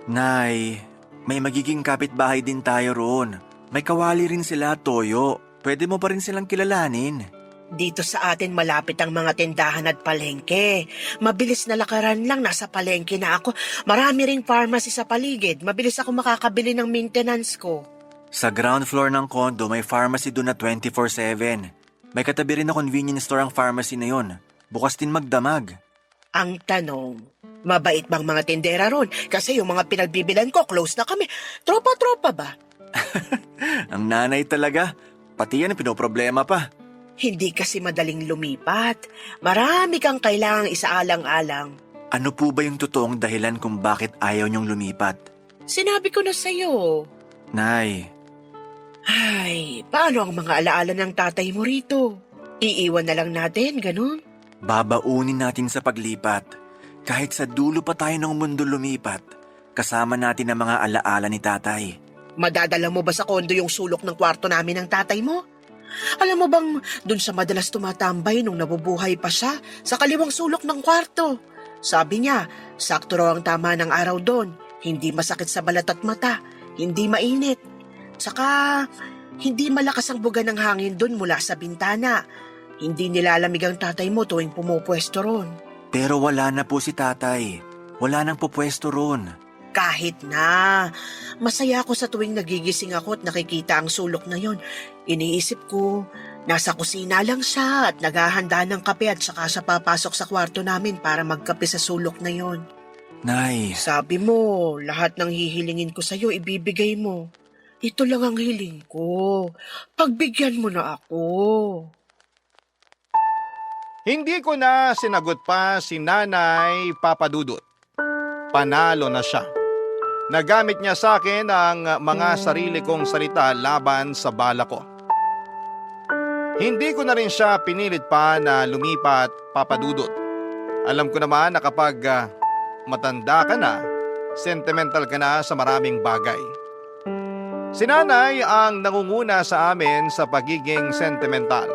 Nay, may magiging kapitbahay din tayo roon. May kawali rin sila, toyo. Pwede mo pa rin silang kilalanin. Dito sa atin malapit ang mga tindahan at palengke. Mabilis na lakaran lang, nasa palengke na ako. Marami ring pharmacy sa paligid. Mabilis ako makakabili ng maintenance ko. Sa ground floor ng condo, may pharmacy doon na 24/7. May katabi rin na convenience store ang pharmacy na yon. Bukas din magdamag. Ang tanong, mabait bang mga tindera ron? Kasi yung mga pinagbibilan ko, close na kami. Tropa-tropa ba? Ang nanay talaga. Pati yan pinoproblema pa. Hindi kasi madaling lumipat. Marami kang kailangang isaalang-alang. Ano po ba yung totoong dahilan kung bakit ayaw niyong lumipat? Sinabi ko na sa'yo. Nay, Ay, paano ang mga alaala ng tatay mo rito? Iiwan na lang natin, ganun? babaunin natin sa paglipat. Kahit sa dulo pa tayo ng mundo lumipat, kasama natin ang mga alaala ni tatay. Madadala mo ba sa kondo yung sulok ng kwarto namin ng tatay mo? Alam mo bang dun sa madalas tumatambay nung nabubuhay pa siya sa kaliwang sulok ng kwarto? Sabi niya, sakto raw ang tama ng araw doon. Hindi masakit sa balat at mata. Hindi mainit. Saka, hindi malakas ang buga ng hangin doon mula sa bintana. Hindi nilalamig ang tatay mo tuwing pumupwesto ron. Pero wala na po si tatay. Wala nang pupwesto ron. Kahit na. Masaya ako sa tuwing nagigising ako at nakikita ang sulok na yon. Iniisip ko, nasa kusina lang siya at naghahanda ng kape at saka siya papasok sa kwarto namin para magkape sa sulok na yon. Nay, Sabi mo, lahat ng hihilingin ko sa'yo, ibibigay mo. Ito lang ang hiling ko. Pagbigyan mo na ako. Hindi ko na sinagot pa si Nanay Papadudut. Panalo na siya. Nagamit niya sa akin ang mga sarili kong salita laban sa bala ko. Hindi ko na rin siya pinilit pa na lumipat, Papadudut. Alam ko naman na kapag matanda ka na, sentimental ka na sa maraming bagay. Si Nanay ang nangunguna sa amin sa pagiging sentimental.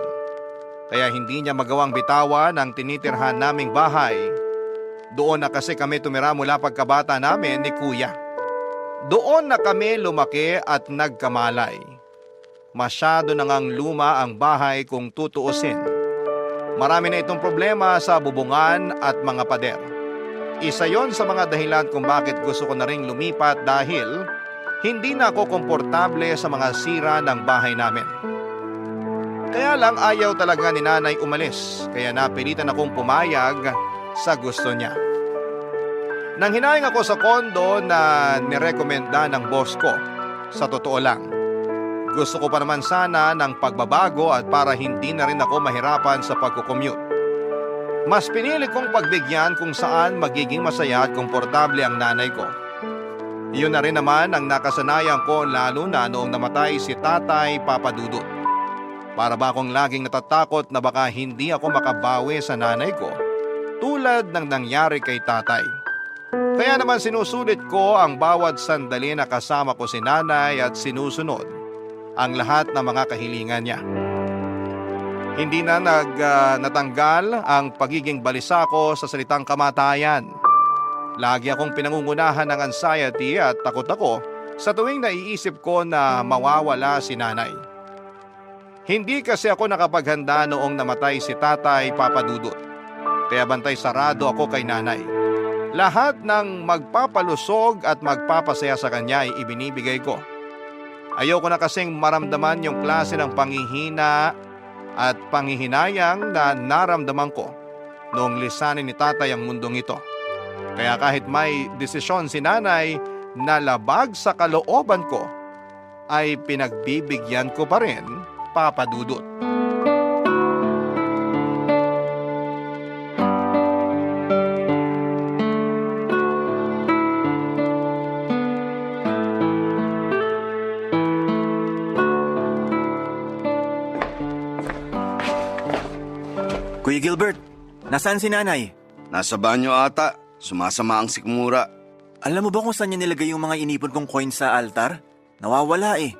Kaya hindi niya magawang bitawan ang tinitirhan naming bahay. Doon na kasi kami tumira mula pagkabata namin ni Kuya. Doon na kami lumaki at nagkamalay. Masyado na ngang luma ang bahay kung tutuusin. Marami na itong problema sa bubungan at mga pader. Isa yon sa mga dahilan kung bakit gusto ko na ring lumipat dahil hindi na ako komportable sa mga sira ng bahay namin. Kaya lang ayaw talaga ni Nanay umalis, kaya napilitan akong pumayag sa gusto niya. Nang hinayang ako sa kondo na nirekomenda ng boss ko, sa totoo lang, gusto ko pa naman sana ng pagbabago at para hindi na rin ako mahirapan sa pagkukommute. Mas pinili kong pagbigyan kung saan magiging masaya at komportable ang nanay ko. Iyon na rin naman ang nakasanayan ko lalo na noong namatay si Tatay Papadudut. Para ba akong laging natatakot na baka hindi ako makabawi sa nanay ko tulad ng nangyari kay tatay. Kaya naman sinusulit ko ang bawat sandali na kasama ko si nanay at sinusunod ang lahat ng mga kahilingan niya. Hindi na natanggal ang pagiging balisa ko sa salitang kamatayan. Lagi akong pinangungunahan ng anxiety at takot ako sa tuwing naiisip ko na mawawala si nanay. Hindi kasi ako nakapaghanda noong namatay si Tatay Papadudut. Kaya bantay sarado ako kay nanay. Lahat ng magpapalusog at magpapasaya sa kanya ay ibinibigay ko. Ayoko na kasing maramdaman yung klase ng panghihina at panghihinayang na naramdaman ko noong lisanin ni tatay ang mundong ito. Kaya kahit may desisyon si nanay na labag sa kalooban ko, ay pinagbibigyan ko pa rin, Papadudut. Kuya Gilbert, nasaan si nanay? Nasa banyo ata. Sumasama ang sikmura. Alam mo ba kung saan niya nilagay yung mga inipon kong coins sa altar? Nawawala eh.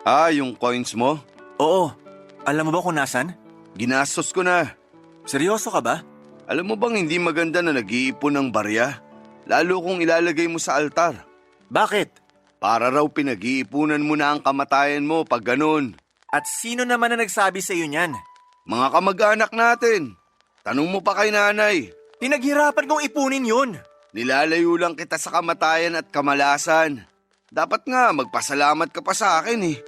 Ah, yung coins mo? Oo. Alam mo ba kung nasan? Ginastos ko na. Seryoso ka ba? Alam mo bang hindi maganda na nag-iipon ng barya? Lalo kung ilalagay mo sa altar. Bakit? Para raw pinag-iipunan mo na ang kamatayan mo pag ganun. At sino naman na nagsabi sa iyo niyan? Mga kamag-anak natin. Tanong mo pa kay nanay. Pinaghirapan kong ipunin yun. Nilalayo lang kita sa kamatayan at kamalasan. Dapat nga magpasalamat ka pa sa akin eh.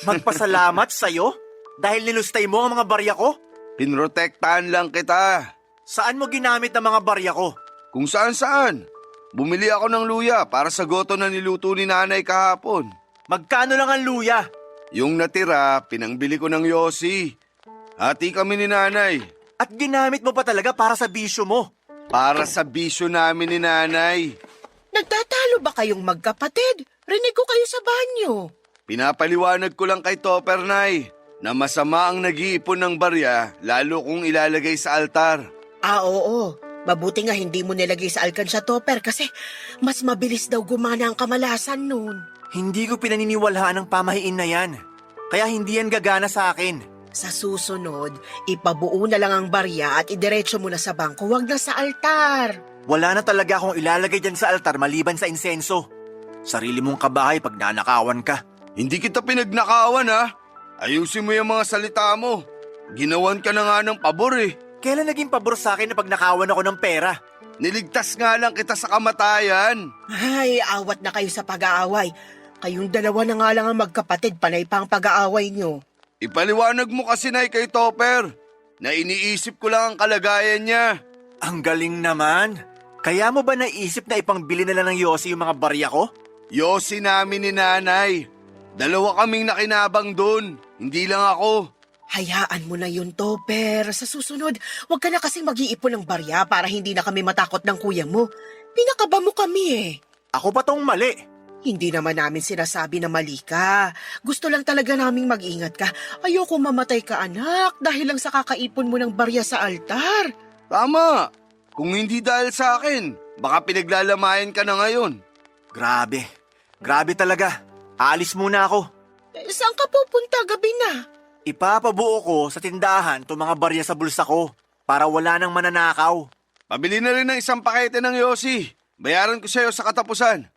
Magpasalamat sa'yo? Dahil nilustay mo ang mga barya ko? Pinrotektahan lang kita. Saan mo ginamit ang mga barya ko? Kung saan-saan. Bumili ako ng luya para sa goto na niluto ni nanay kahapon. Magkano lang ang luya? Yung natira, pinangbili ko ng yosi. Hati kami ni nanay. At ginamit mo pa talaga para sa bisyo mo. Para sa bisyo namin ni nanay. Nagtatalo ba kayong magkapatid? Rinig ko kayo sa banyo. Pinapaliwanag ko lang kay Topper, Nay, na masama ang nag-iipon ng barya lalo kung ilalagay sa altar. Ah, oo. Mabuti nga hindi mo nilagay sa alkansya topper kasi mas mabilis daw gumana ang kamalasan nun. Hindi ko pinaniniwalaan ang pamahiin na yan. Kaya hindi yan gagana sa akin. Sa susunod, ipabuo na lang ang barya at idiretso mo na sa bangko, wag na sa altar. Wala na talaga akong ilalagay dyan sa altar maliban sa insenso. Sarili mong kabahay pag nanakawan ka. Hindi kita pinagnakawan, ha? Ayusin mo yung mga salita mo. Ginawan ka na nga ng pabor eh. Kailan naging pabor sa akin na pagnakawan ako ng pera? Niligtas nga lang kita sa kamatayan. Ay, awat na kayo sa pag-aaway. Kayong dalawa na nga lang ang magkapatid, panay pa ang pag-aaway nyo. Ipaliwanag mo kasi, Nay, kay Topper na iniisip ko lang ang kalagayan niya. Ang galing naman. Kaya mo ba naisip na ipangbili na lang ng Yossi yung mga barya ko? Yossi namin ni nanay. Dalawa kaming nakinabang doon. Hindi lang ako. Hayaan mo na yun, Topper. Sa susunod, huwag ka na kasing mag-iipon ng barya para hindi na kami matakot ng kuya mo. Pinakaba mo kami eh. Ako pa tong mali. Hindi naman namin sinasabi na mali ka. Gusto lang talaga naming mag-ingat ka. Ayoko mamatay ka, anak, dahil lang sa kakaipon mo ng barya sa altar. Tama. Kung hindi dahil sa akin, baka pinaglalamayan ka na ngayon. Grabe. Grabe talaga. Aalis muna ako. Saan ka pupunta gabi na? Ipapabuo ko sa tindahan itong mga barya sa bulsa ko para wala nang mananakaw. Pabili na rin ng isang pakete ng Yossi. Bayaran ko sa'yo sa katapusan.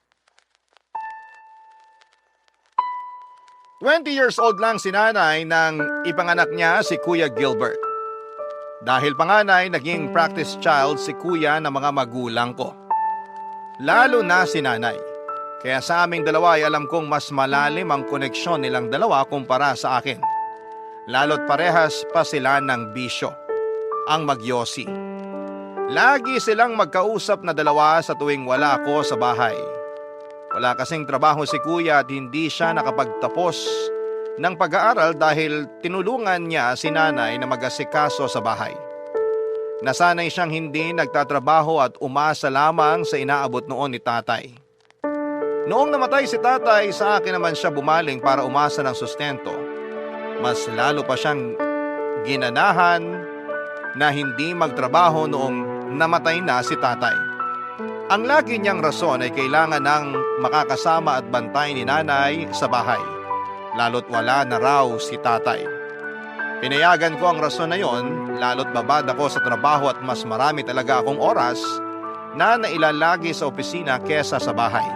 20 years old lang si nanay nang ipanganak niya si Kuya Gilbert. Dahil panganay, naging practice child si kuya ng mga magulang ko. Lalo na si nanay. Kaya sa aming dalawa ay alam kong mas malalim ang koneksyon nilang dalawa kumpara sa akin. Lalo't parehas pa sila ng bisyo, ang magyosi. Lagi silang magkausap na dalawa sa tuwing wala ako sa bahay. Wala kasing trabaho si kuya at hindi siya nakapagtapos ng pag-aaral dahil tinulungan niya si nanay na mag-asikaso sa bahay. Nasanay siyang hindi nagtatrabaho at umasa lamang sa inaabot noon ni tatay. Noong namatay si tatay, sa akin naman siya bumaling para umasa ng sustento. Mas lalo pa siyang ginanahan na hindi magtrabaho noong namatay na si tatay. Ang lagi niyang rason ay kailangan ng makakasama at bantay ni nanay sa bahay. Lalo't wala na raw si tatay. Pinayagan ko ang rason na yon, lalo't babad ako sa trabaho at mas marami talaga akong oras na nailalagi sa opisina kesa sa bahay.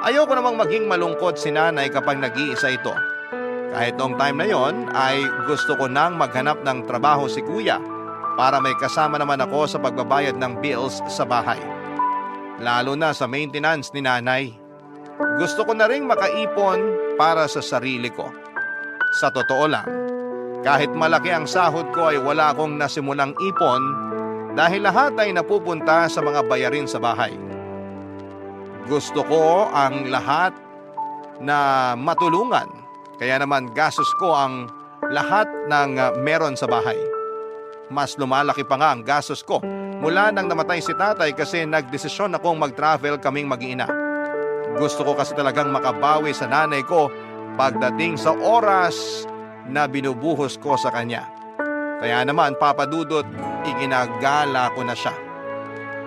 Ayoko namang maging malungkot si nanay kapag nag-iisa ito. Kahit noong time na yon ay gusto ko nang maghanap ng trabaho si kuya para may kasama naman ako sa pagbabayad ng bills sa bahay. Lalo na sa maintenance ni nanay. Gusto ko na ring makaipon para sa sarili ko. Sa totoo lang, kahit malaki ang sahod ko ay wala akong nasimulang ipon dahil lahat ay napupunta sa mga bayarin sa bahay. Gusto ko ang lahat na matulungan, kaya naman gastos ko ang lahat ng meron sa bahay. Mas lumalaki pa nga ang gastos ko mula nang namatay si tatay kasi nagdesisyon akong mag-travel kaming mag-ina. Gusto ko kasi talagang makabawi sa nanay ko pagdating sa oras na binubuhos ko sa kanya. Kaya naman, Papa Dudut, iginagala ko na siya.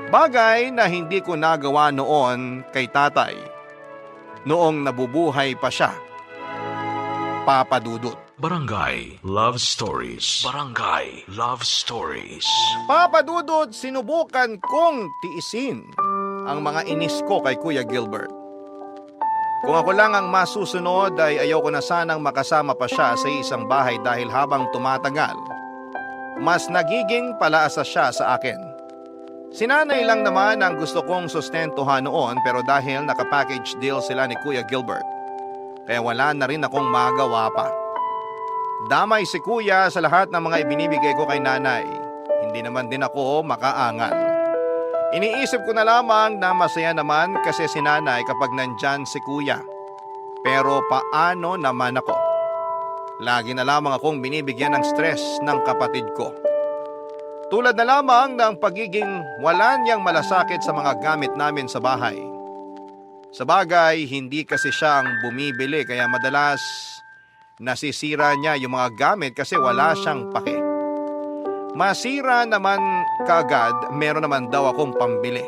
Bagay na hindi ko nagawa noon kay tatay noong nabubuhay pa siya. Papa Dudut. Barangay Love Stories. Barangay Love Stories. Papa Dudut, sinubukan kong tiisin ang mga inis ko kay Kuya Gilbert. Kung ako lang ang masusunod ay ayoko na sanang makasama pa siya sa isang bahay dahil habang tumatagal, mas nagiging palaasa siya sa akin. Sinanay lang naman ang gusto kong sustentuhan noon pero dahil naka-package deal sila ni Kuya Gilbert, kaya wala na rin akong magawa pa. Damay si Kuya sa lahat ng mga ibinibigay ko kay nanay. Hindi naman din ako makaangal. Iniisip ko na lamang na masaya naman kasi si nanay kapag nandyan si kuya. Pero paano naman ako? Lagi na lamang akong binibigyan ng stress ng kapatid ko. Tulad na lamang ng pagiging wala niyang malasakit sa mga gamit namin sa bahay. Sa bagay, hindi kasi siya ang bumibili kaya madalas nasisira niya yung mga gamit kasi wala siyang pake. Masira naman kaagad, meron naman daw akong pambili.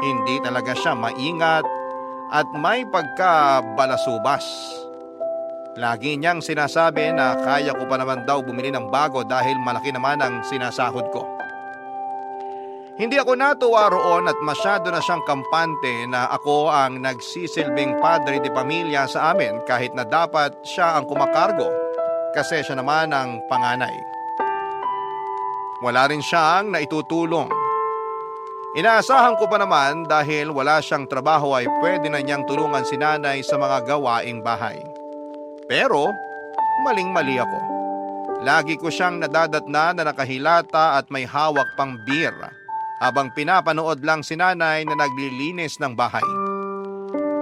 Hindi talaga siya maingat at may pagkabalasubas. Lagi niyang sinasabi na kaya ko pa naman daw bumili ng bago dahil malaki naman ang sinasahod ko. Hindi ako natuwa roon at masyado na siyang kampante na ako ang nagsisilbing padre de pamilya sa amin kahit na dapat siya ang kumakargo kasi siya naman ang panganay. Wala rin siyang naitutulong. Inaasahan ko pa naman dahil wala siyang trabaho ay pwede na niyang tulungan si nanay sa mga gawaing bahay. Pero maling-mali ako. Lagi ko siyang nadadatna na nakahilata at may hawak pang beer habang pinapanood lang si nanay na naglilinis ng bahay.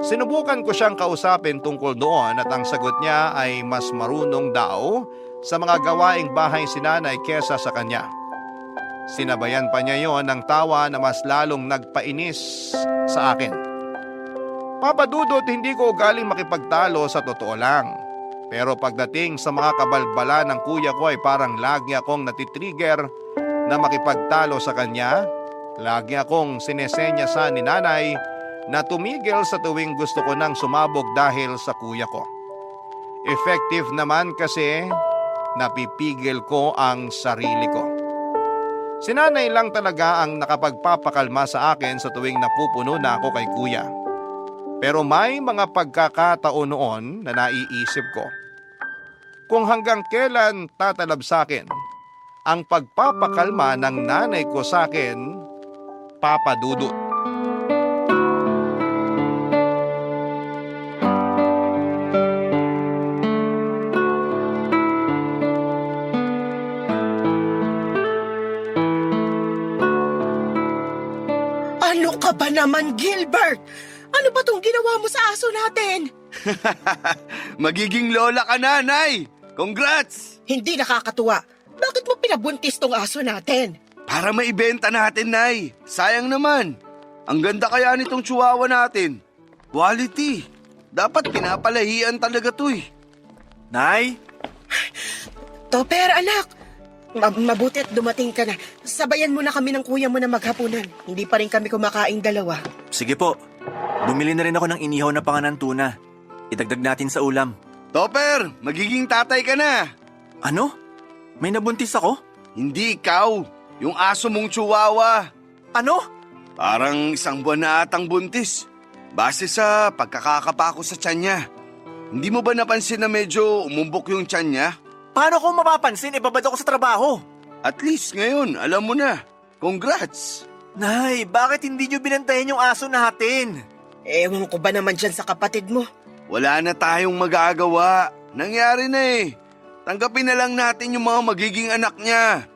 Sinubukan ko siyang kausapin tungkol doon at ang sagot niya ay mas marunong daw sa mga gawaing bahay si nanay kesa sa kanya. Sinabayan pa niya yon ng tawa na mas lalong nagpainis sa akin. Papa Dudut, hindi ko ugaling makipagtalo sa totoo lang. Pero pagdating sa mga kabalbala ng kuya ko ay parang lagi akong natitrigger na makipagtalo sa kanya. Lagi akong sinesenyasan ni nanay na tumigil sa tuwing gusto ko nang sumabog dahil sa kuya ko. Effective naman kasi napipigil ko ang sarili ko. Si nanay lang talaga ang nakapagpapakalma sa akin sa tuwing napupuno na ako kay kuya. Pero may mga pagkakataon noon na naiisip ko kung hanggang kailan tatalab sa akin ang pagpapakalma ng nanay ko sa akin, Papa Dudut. Ano ka ba naman, Gilbert? Ano ba tong ginawa mo sa aso natin? Magiging lola ka na, Nay! Congrats! Hindi nakakatuwa. Bakit mo pinabuntis tong aso natin? Para maibenta natin, Nay. Sayang naman. Ang ganda kaya nitong chihuahua natin. Quality. Dapat pinapalahian talaga to eh. Nay? Topper, anak. Mabuti at dumating ka na. Sabayan mo na kami ng kuya mo na maghapunan. Hindi pa rin kami kumakain dalawa. Sige po. Bumili na rin ako ng inihaw na panganan tuna. Idagdag natin sa ulam. Topper, magiging tatay ka na. Ano? May nabuntis ako? Hindi ikaw. Yung aso mong chihuahua. Ano? Parang 1 buwan na atang buntis. Base sa pagkakakapa ko sa tiyan niya. Hindi mo ba napansin na medyo umumbok yung tiyan niya? Paano ko mapapansin? Ibabad ako sa trabaho. At least ngayon, alam mo na. Congrats! Nay, bakit hindi nyo binantayan yung aso natin? Ewan ko ba naman dyan sa kapatid mo? Wala na tayong magagawa. Nangyari na eh. Tanggapin na lang natin yung mga magiging anak niya.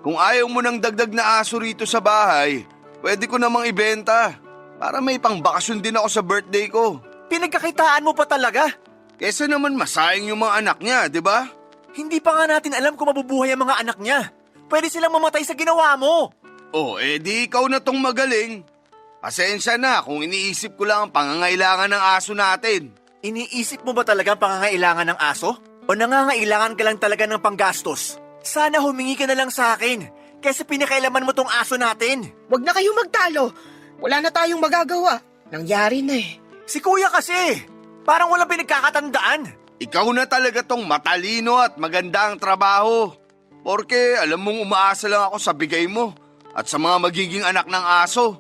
Kung ayaw mo ng dagdag na aso rito sa bahay, pwede ko namang ibenta. Para may pangbakasyon din ako sa birthday ko. Pinagkakitaan mo pa talaga? Kesa naman masayang yung mga anak niya, di ba? Hindi pa nga natin alam kung mabubuhay ang mga anak niya. Pwede silang mamatay sa ginawa mo. Oh, di ikaw na tong magaling. Pasensya na kung iniisip ko lang ang pangangailangan ng aso natin. Iniisip mo ba talaga ang pangangailangan ng aso? O nangangailangan ka lang talaga ng panggastos? Sana humingi ka na lang sa akin, kaysa pinakailaman mo tong aso natin. Huwag na kayong magtalo. Wala na tayong magagawa. Nangyari na eh. Si kuya kasi, parang walang pinagkakatandaan. Ikaw na talaga tong matalino at maganda ang trabaho. Porke alam mong umaasa lang ako sa bigay mo at sa mga magiging anak ng aso.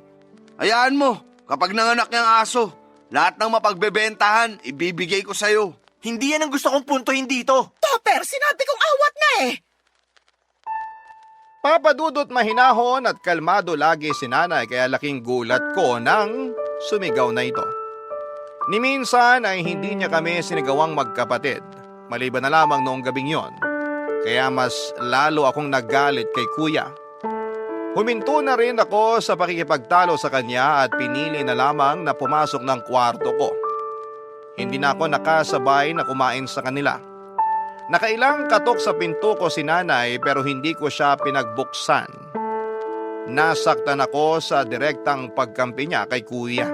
Hayaan mo, kapag nanganak niyang aso, lahat ng mapagbebentahan, ibibigay ko sa'yo. Hindi yan ang gusto kong puntuhin dito. Topper, sinabi kong awat na eh. Papa Dudut, mahinahon at kalmado lagi si nanay kaya laking gulat ko nang sumigaw na ito. Ni minsan ay hindi niya kami sinigawang magkapatid, maliban na lamang noong gabing yon. Kaya mas lalo akong naggalit kay kuya. Huminto na rin ako sa pakikipagtalo sa kanya at pinili na lamang na pumasok ng kwarto ko. Hindi na ako nakasabay na kumain sa kanila. Nakailang katok sa pinto ko si nanay pero hindi ko siya pinagbuksan. Nasaktan ako sa direktang pagkampi niya kay kuya.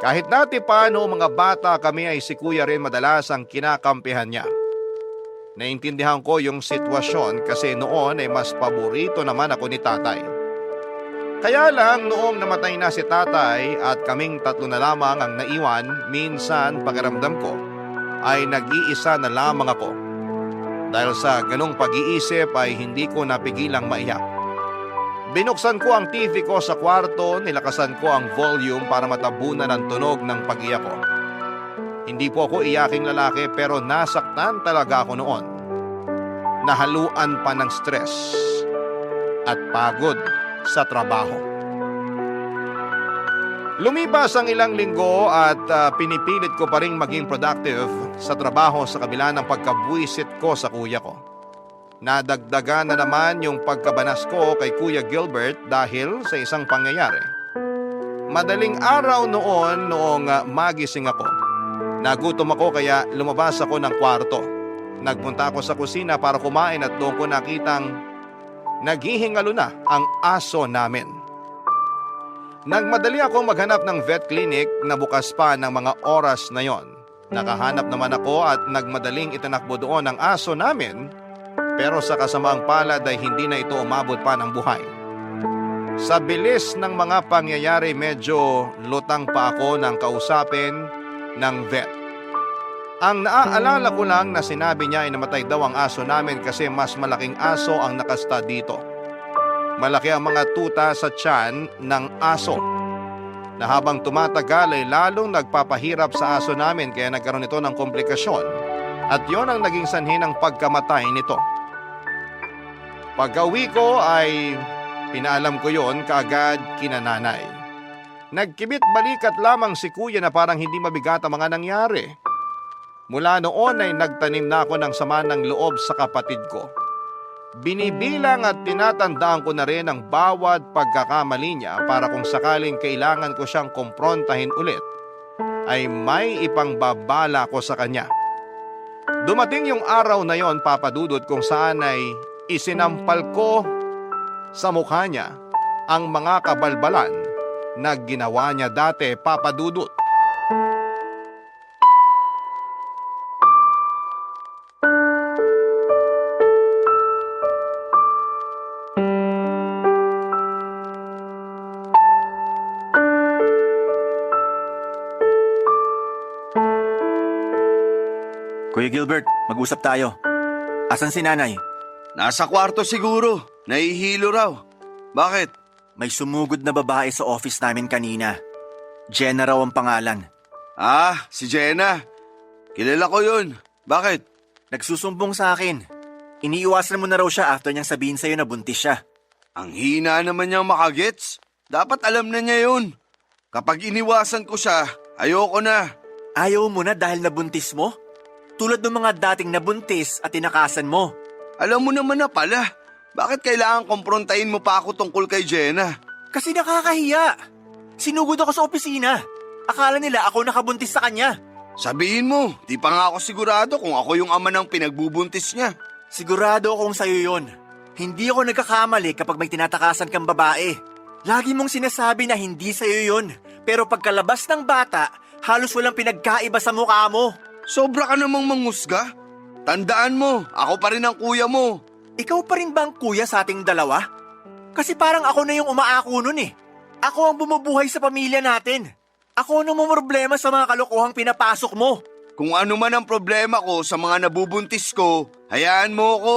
Kahit dati pa noong mga bata kami ay si kuya rin madalas ang kinakampihan niya. Naintindihan ko yung sitwasyon kasi noon ay mas paborito naman ako ni tatay. Kaya lang noong namatay na si tatay at kaming 3 na lamang ang naiwan, minsan pakiramdam ko ay nag-iisa na lamang ako. Dahil sa ganong pag-iisip ay hindi ko napigilang maiyak. Binuksan ko ang TV ko sa kwarto, nilakasan ko ang volume para matabunan ang tunog ng pag-iyak ko. Hindi po ako iyaking lalaki pero nasaktan talaga ako noon. Nahaluan pa ng stress at pagod sa trabaho. Lumipas ang ilang linggo at pinipilit ko pa rin maging productive sa trabaho sa kabila ng pagkabuisit ko sa kuya ko. Nadagdagan na naman yung pagkabanas ko kay Kuya Gilbert dahil sa isang pangyayari. Madaling araw noong magising ako. Nagutom ako kaya lumabas ako ng kwarto. Nagpunta ako sa kusina para kumain at doon ko nakitang naghihingalo na ang aso namin. Nagmadali ako maghanap ng vet clinic na bukas pa ng mga oras na yon. Nakahanap naman ako at nagmadaling itinakbo doon ang aso namin, pero sa kasamaang palad ay hindi na ito umabot pa ng buhay. Sa bilis ng mga pangyayari, medyo lutang pa ako ng kausapin ng vet. Ang naaalala ko lang na sinabi niya ay namatay daw ang aso namin kasi mas malaking aso ang nakasta dito. Malaki ang mga tuta sa tiyan ng aso na habang tumatagal ay lalong nagpapahirap sa aso namin kaya nagkaroon ito ng komplikasyon at yon ang naging sanhi ng pagkamatay nito. Pagka-uwi ko ay pinaalam ko yon kaagad kina nanay. Nagkibit balikat lamang si kuya na parang hindi mabigat ang mga nangyari. Mula noon ay nagtanim na ako ng sama ng loob sa kapatid ko. Binibilang at tinatandaan ko na rin ang bawat pagkakamali niya para kung sakaling kailangan ko siyang kumprontahin ulit, ay may ipangbabala ko sa kanya. Dumating yung araw na yon, Papa Dudut, kung saan ay isinampal ko sa mukha niya ang mga kabalbalan na ginawa niya dati, Papa Dudut. Kuya Gilbert, mag-usap tayo. Asan si nanay? Nasa kwarto siguro. Nahihilo raw. Bakit? May sumugod na babae sa office namin kanina. Jenna raw ang pangalan. Ah, si Jenna. Kilala ko yun. Bakit? Nagsusumbong sa akin. Iniiwasan mo na raw siya after niyang sabihin sa'yo na buntis siya. Ang hina naman niyang makagets. Dapat alam na niya yun. Kapag iniwasan ko siya, ayoko na. Ayaw mo na dahil nabuntis mo? Tulad ng mga dating nabuntis at tinakasan mo. Alam mo naman na pala. Bakit kailangan komprontahin mo pa ako tungkol kay Jenna? Kasi nakakahiya. Sinugod ako sa opisina. Akala nila ako nakabuntis sa kanya. Sabihin mo, di pa nga ako sigurado kung ako yung ama ng pinagbubuntis niya. Sigurado akong sa'yo yun. Hindi ako nagkakamali kapag may tinatakasan kang babae. Lagi mong sinasabi na hindi sa'yo yun. Pero pagkalabas ng bata, halos walang pinagkaiba sa mukha mo. Sobra ka namang mangusga. Tandaan mo, ako pa rin ang kuya mo. Ikaw pa rin ba ang kuya sa ating dalawa? Kasi parang ako na yung umaako nun eh. Ako ang bumubuhay sa pamilya natin. Ako ang namumroblema sa mga kalokohang pinapasok mo. Kung ano man ang problema ko sa mga nabubuntis ko, hayaan mo ko.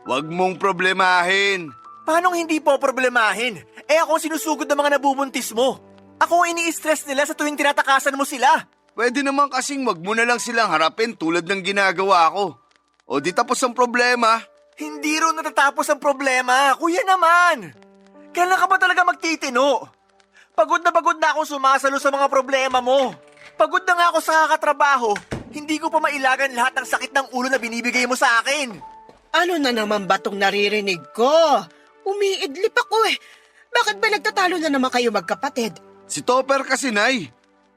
Huwag mong problemahin. Paano hindi po problemahin? Eh ako ang sinusugod ng mga nabubuntis mo. Ako ang ini-stress nila sa tuwing tinatakasan mo sila. Pwede naman kasing wag mo na lang silang harapin tulad ng ginagawa ko. O di tapos ang problema. Hindi rin natatapos ang problema. Kuya naman. Kailan ka ba talaga magtitino? Pagod na akong sumasalo sa mga problema mo. Pagod na nga ako sa kakatrabaho. Hindi ko pa mailagan lahat ng sakit ng ulo na binibigay mo sa akin. Ano na naman ba tong naririnig ko? Umiidlip ako eh. Bakit ba nagtatalo na naman kayo magkapatid? Si Topper kasi, Nay.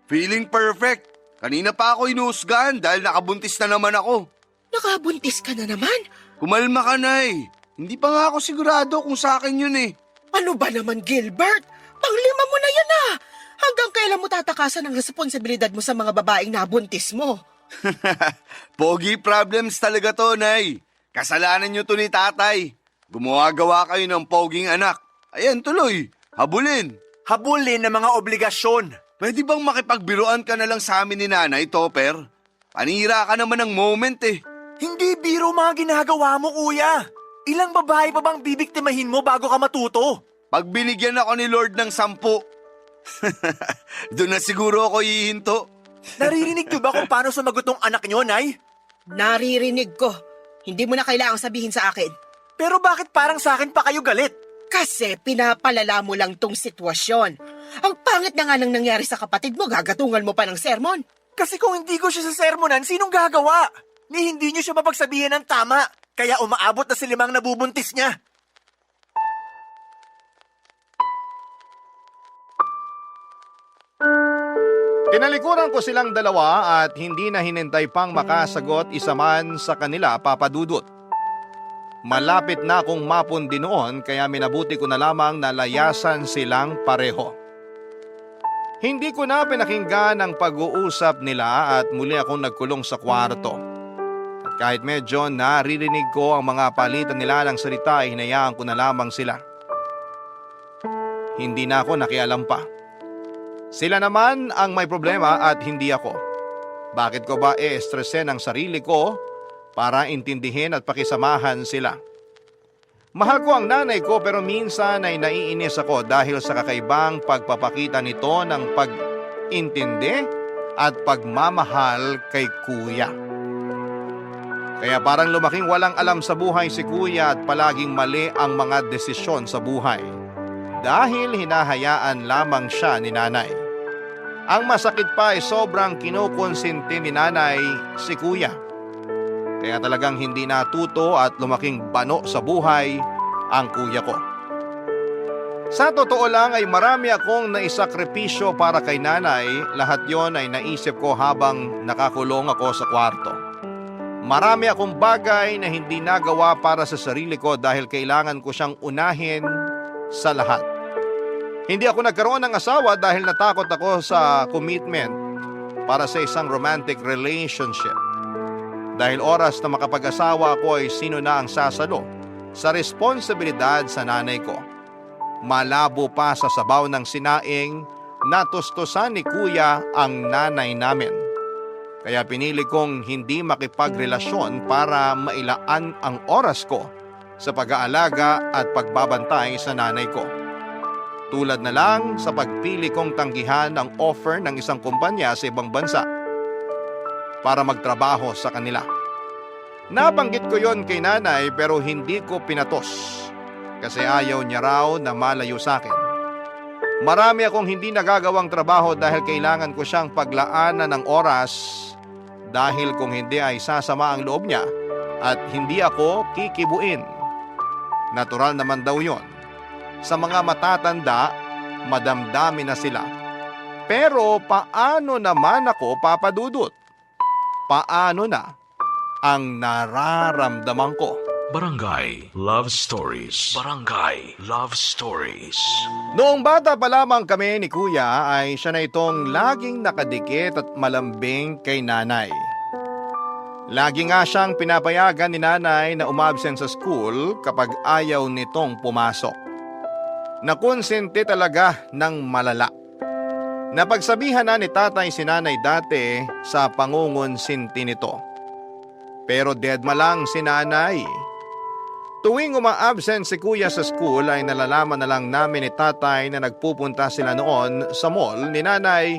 Feeling perfect. Kanina pa ako inuusgahan dahil nakabuntis na naman ako. Nakabuntis ka na naman? Kumalma ka, Nay. Hindi pa nga ako sigurado kung sa akin yun eh. Ano ba naman, Gilbert? Panglima mo na yan ah! Hanggang kailan mo tatakasan ang responsibilidad mo sa mga babaeng nabuntis mo? Pogi problems talaga to, Nay. Kasalanan nyo to ni tatay. Gumawa-gawa kayo ng poging anak. Ayan, tuloy. Habulin. Habulin ng mga obligasyon. Pwede bang makipagbiruan ka na lang sa amin ni Nanay, Topper? Panira ka naman ng moment eh. Hindi biro mga ginagawa mo, kuya. Ilang babae pa bang bibiktimahin mo bago ka matuto? Pag binigyan ako ni Lord ng 10, doon na siguro ako hihinto. Naririnig niyo ba kung paano sumagot ng anak niyo, Nay? Naririnig ko. Hindi mo na kailangang sabihin sa akin. Pero bakit parang sa akin pa kayo galit? Kasi pinapalala mo lang tong sitwasyon. Ang pangit na nga nang nangyari sa kapatid mo, gagatungan mo pa ng sermon. Kasi kung hindi ko siya sa sermonan, sinong gagawa? Ni hindi niyo siya mapagsabihin ng tama. Kaya umaabot na si Limang nabubuntis niya. Tinalikuran ko silang dalawa at hindi na hinintay pang makasagot isa man sa kanila, Papa Dudut. Malapit na akong mapundi noon kaya minabuti ko na lamang na layasan silang pareho. Hindi ko na pinakinggan ang pag-uusap nila at muli akong nagkulong sa kwarto. At kahit medyo naririnig ko ang mga palitan nila ng salita ay hinayaan ko na lamang sila. Hindi na ako nakialam pa. Sila naman ang may problema at hindi ako. Bakit ko ba stressin ang sarili ko para intindihin at pakisamahan sila? Mahal ko ang nanay ko pero minsan ay naiinis ako dahil sa kakaibang pagpapakita nito ng pag-intindi at pagmamahal kay kuya. Kaya parang lumaking walang alam sa buhay si kuya at palaging mali ang mga desisyon sa buhay. Dahil hinahayaan lamang siya ni nanay. Ang masakit pa ay sobrang kinukonsinti ni nanay si kuya. Kaya talagang hindi natuto at lumaking bano sa buhay ang kuya ko. Sa totoo lang ay marami akong naisakripisyo para kay nanay. Lahat yon ay naisip ko habang nakakulong ako sa kwarto. Marami akong bagay na hindi nagawa para sa sarili ko dahil kailangan ko siyang unahin sa lahat. Hindi ako nagkaroon ng asawa dahil natakot ako sa commitment para sa isang romantic relationship. Dahil oras na makapag-asawa ako ay sino na ang sasalo sa responsibilidad sa nanay ko. Malabo pa sa sabaw ng sinaing, natustusan ni kuya ang nanay namin. Kaya pinili kong hindi makipagrelasyon para mailaan ang oras ko sa pag-aalaga at pagbabantay sa nanay ko. Tulad na lang sa pagpili kong tanggihan ang offer ng isang kumpanya sa ibang bansa para magtrabaho sa kanila. Nabanggit ko yon kay nanay pero hindi ko pinatos kasi ayaw niya raw na malayo sa akin. Marami akong hindi nagagawang trabaho dahil kailangan ko siyang paglaanan ng oras dahil kung hindi ay sasama ang loob niya at hindi ako kikibuin. Natural naman daw yon. Sa mga matatanda, madamdami na sila. Pero paano naman ako, Papa Dudut? Paano na ang nararamdaman ko? Barangay Love Stories. Barangay Love Stories. Noong bata pa lamang kami ni Kuya ay siya na itong laging nakadikit at malambing kay nanay. Lagi nga siyang pinapayagan ni nanay na umabsent sa school kapag ayaw nitong pumasok. Nakonsente talaga ng malala. Napagsabihan na ni tatay si nanay dati sa pangungonsinti nito. Pero deadma lang si nanay. Tuwing uma-absent si kuya sa school ay nalalaman na lang namin ni tatay na nagpupunta sila noon sa mall ni nanay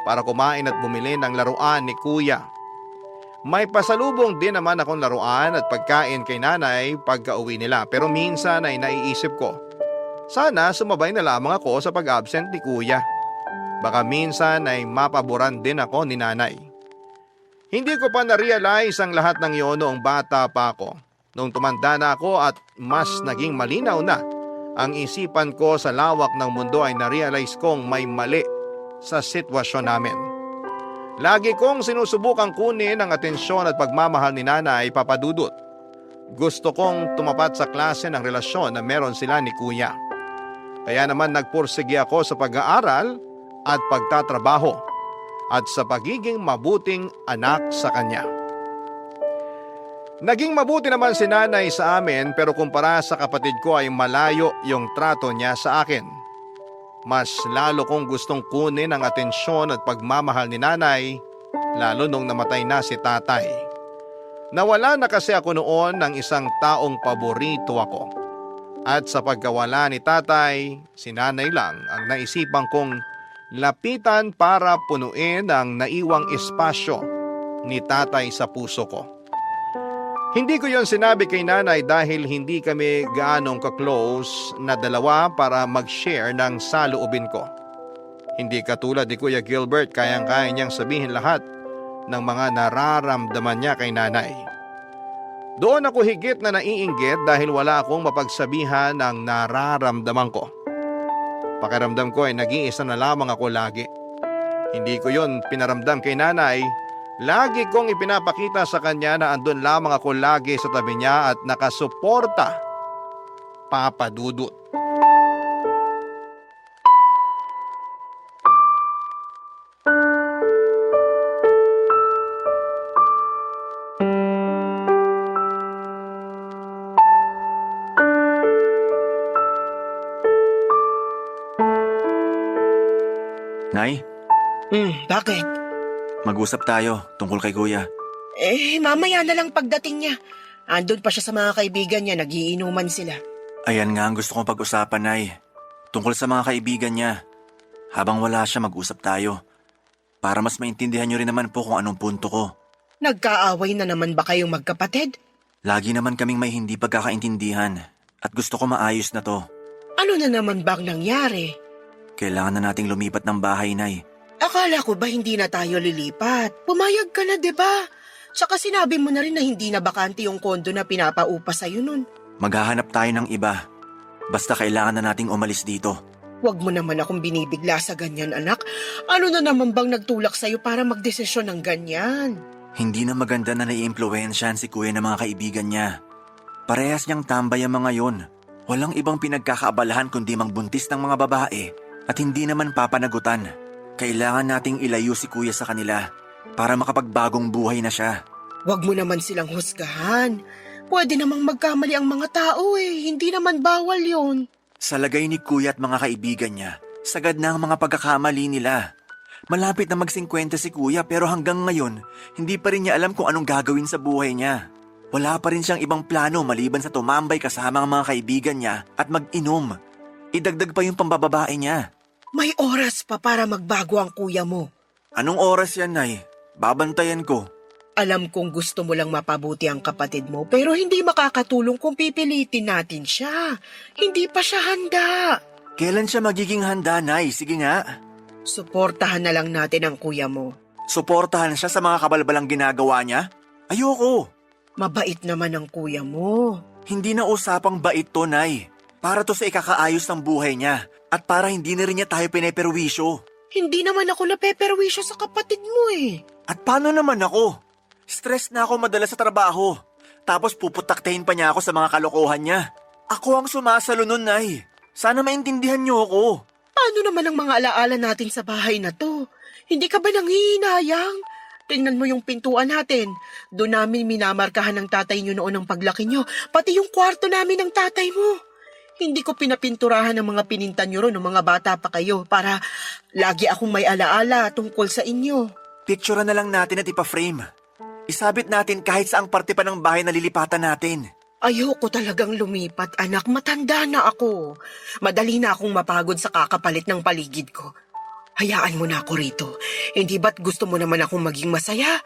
para kumain at bumili ng laruan ni kuya. May pasalubong din naman akong laruan at pagkain kay nanay pagka-uwi nila pero minsan ay naiisip ko. Sana sumabay na lamang ako sa pag-absent ni kuya. Baka minsan ay mapaboran din ako ni nanay. Hindi ko pa na-realize ang lahat ng iyon noong bata pa ako. Noong tumanda na ako at mas naging malinaw na ang isipan ko sa lawak ng mundo ay na-realize kong may mali sa sitwasyon namin. Lagi kong sinusubukang kunin ang atensyon at pagmamahal ni nanay, Papa Dudut. Gusto kong tumapat sa klase ng relasyon na meron sila ni kuya. Kaya naman nagpursige ako sa pag-aaral at pagtatrabaho at sa pagiging mabuting anak sa kanya. Naging mabuti naman si nanay sa amin pero kumpara sa kapatid ko ay malayo yung trato niya sa akin. Mas lalo kong gustong kunin ang atensyon at pagmamahal ni nanay lalo nung namatay na si tatay. Nawala na kasi ako noon ng isang taong paborito ako. At sa pagkawala ni tatay, si nanay lang ang naisipan kong lapitan para punuin ang naiwang espasyo ni tatay sa puso ko. Hindi ko yon sinabi kay nanay dahil hindi kami gaanong ka-close na dalawa para mag-share ng saloobin ko. Hindi katulad ni Kuya Gilbert kayang-kaya niyang sabihin lahat ng mga nararamdaman niya kay nanay. Doon ako higit na naiinggit dahil wala akong mapagsabihan ng nararamdaman ko. Pakiramdam ko ay nag-iisa na lamang ako lagi. Hindi ko yon pinaramdam kay nanay. Lagi kong ipinapakita sa kanya na andun lamang ako lagi sa tabi niya at nakasuporta. Papa Dudut. Nay, Bakit? mag-usap tayo tungkol kay Kuya. Mamaya na lang pagdating niya. Andun pa siya sa mga kaibigan niya, nagiinuman sila. Ayan nga ang gusto kong pag-usapan, Nay. Tungkol sa mga kaibigan niya. Habang wala siya, mag-usap tayo. Para mas maintindihan niyo rin naman po kung anong punto ko. Nagkaaway na naman ba kayong magkapatid? Lagi naman kaming may hindi pagkakaintindihan. At gusto ko maayos na to. Ano na naman bang nangyari? Kailangan na nating lumipat ng bahay, Nay. Akala ko ba hindi na tayo lilipat? Pumayag ka na, 'di ba? Tsaka sinabi mo na rin na hindi na bakante yung kondo na pinapaupa sa'yo nun. Maghahanap tayo ng iba. Basta kailangan na nating umalis dito. Huwag mo naman akong binibigla sa ganyan, anak. Ano na naman bang nagtulak sa'yo para magdesisyon ng ganyan? Hindi na maganda na naiimpluwensyahan si Kuya ng mga kaibigan niya. Parehas niyang tambay ang mga yon. Walang ibang pinagkakaabalahan kundi mangbuntis ng mga babae at hindi naman papanagutan. Kailangan nating ilayo si Kuya sa kanila para makapagbagong buhay na siya. Huwag mo naman silang husgahan. Pwede namang magkamali ang mga tao hindi naman bawal yon. Sa lagay ni Kuya at mga kaibigan niya, sagad na ang mga pagkakamali nila. Malapit na mag-50 si Kuya pero hanggang ngayon, hindi pa rin niya alam kung anong gagawin sa buhay niya. Wala pa rin siyang ibang plano maliban sa tumambay kasama ang mga kaibigan niya at mag-inom. Idagdag pa yung pambababae niya. May oras pa para magbago ang kuya mo. Anong oras yan, Nay? Babantayan ko. Alam kong gusto mo lang mapabuti ang kapatid mo pero hindi makakatulong kung pipilitin natin siya. Hindi pa siya handa. Kailan siya magiging handa, Nay? Sige nga. Suportahan na lang natin ang kuya mo. Suportahan siya sa mga kabalbalang ginagawa niya? Ayoko. Mabait naman ang kuya mo. Hindi na usapang bait to, Nay. Para to sa ikakaayos ng buhay niya at para hindi na rin niya tayo pineperwisyo. Hindi naman ako napeperwisyo sa kapatid mo At paano naman ako? Stress na ako madalas sa trabaho. Tapos puputaktahin pa niya ako sa mga kalokohan niya. Ako ang sumasalo nun, Nay. Sana maintindihan niyo ako. Paano naman ang mga alaala natin sa bahay na to? Hindi ka ba nanghihinayang? Tingnan mo yung pintuan natin. Doon namin minamarkahan ng tatay niyo noon ang paglaki niyo. Pati yung kwarto namin ng tatay mo. Hindi ko pinapinturahan ng mga pinintan niyo ron ng mga bata pa kayo para lagi akong may alaala tungkol sa inyo. Picture na lang natin at ipa-frame. Isabit natin kahit saang parte pa ng bahay na lilipatan natin. Ayoko talagang lumipat, anak. Matanda na ako. Madali na akong mapagod sa kakapalit ng paligid ko. Hayaan mo na ako rito. Hindi ba't gusto mo naman akong maging masaya?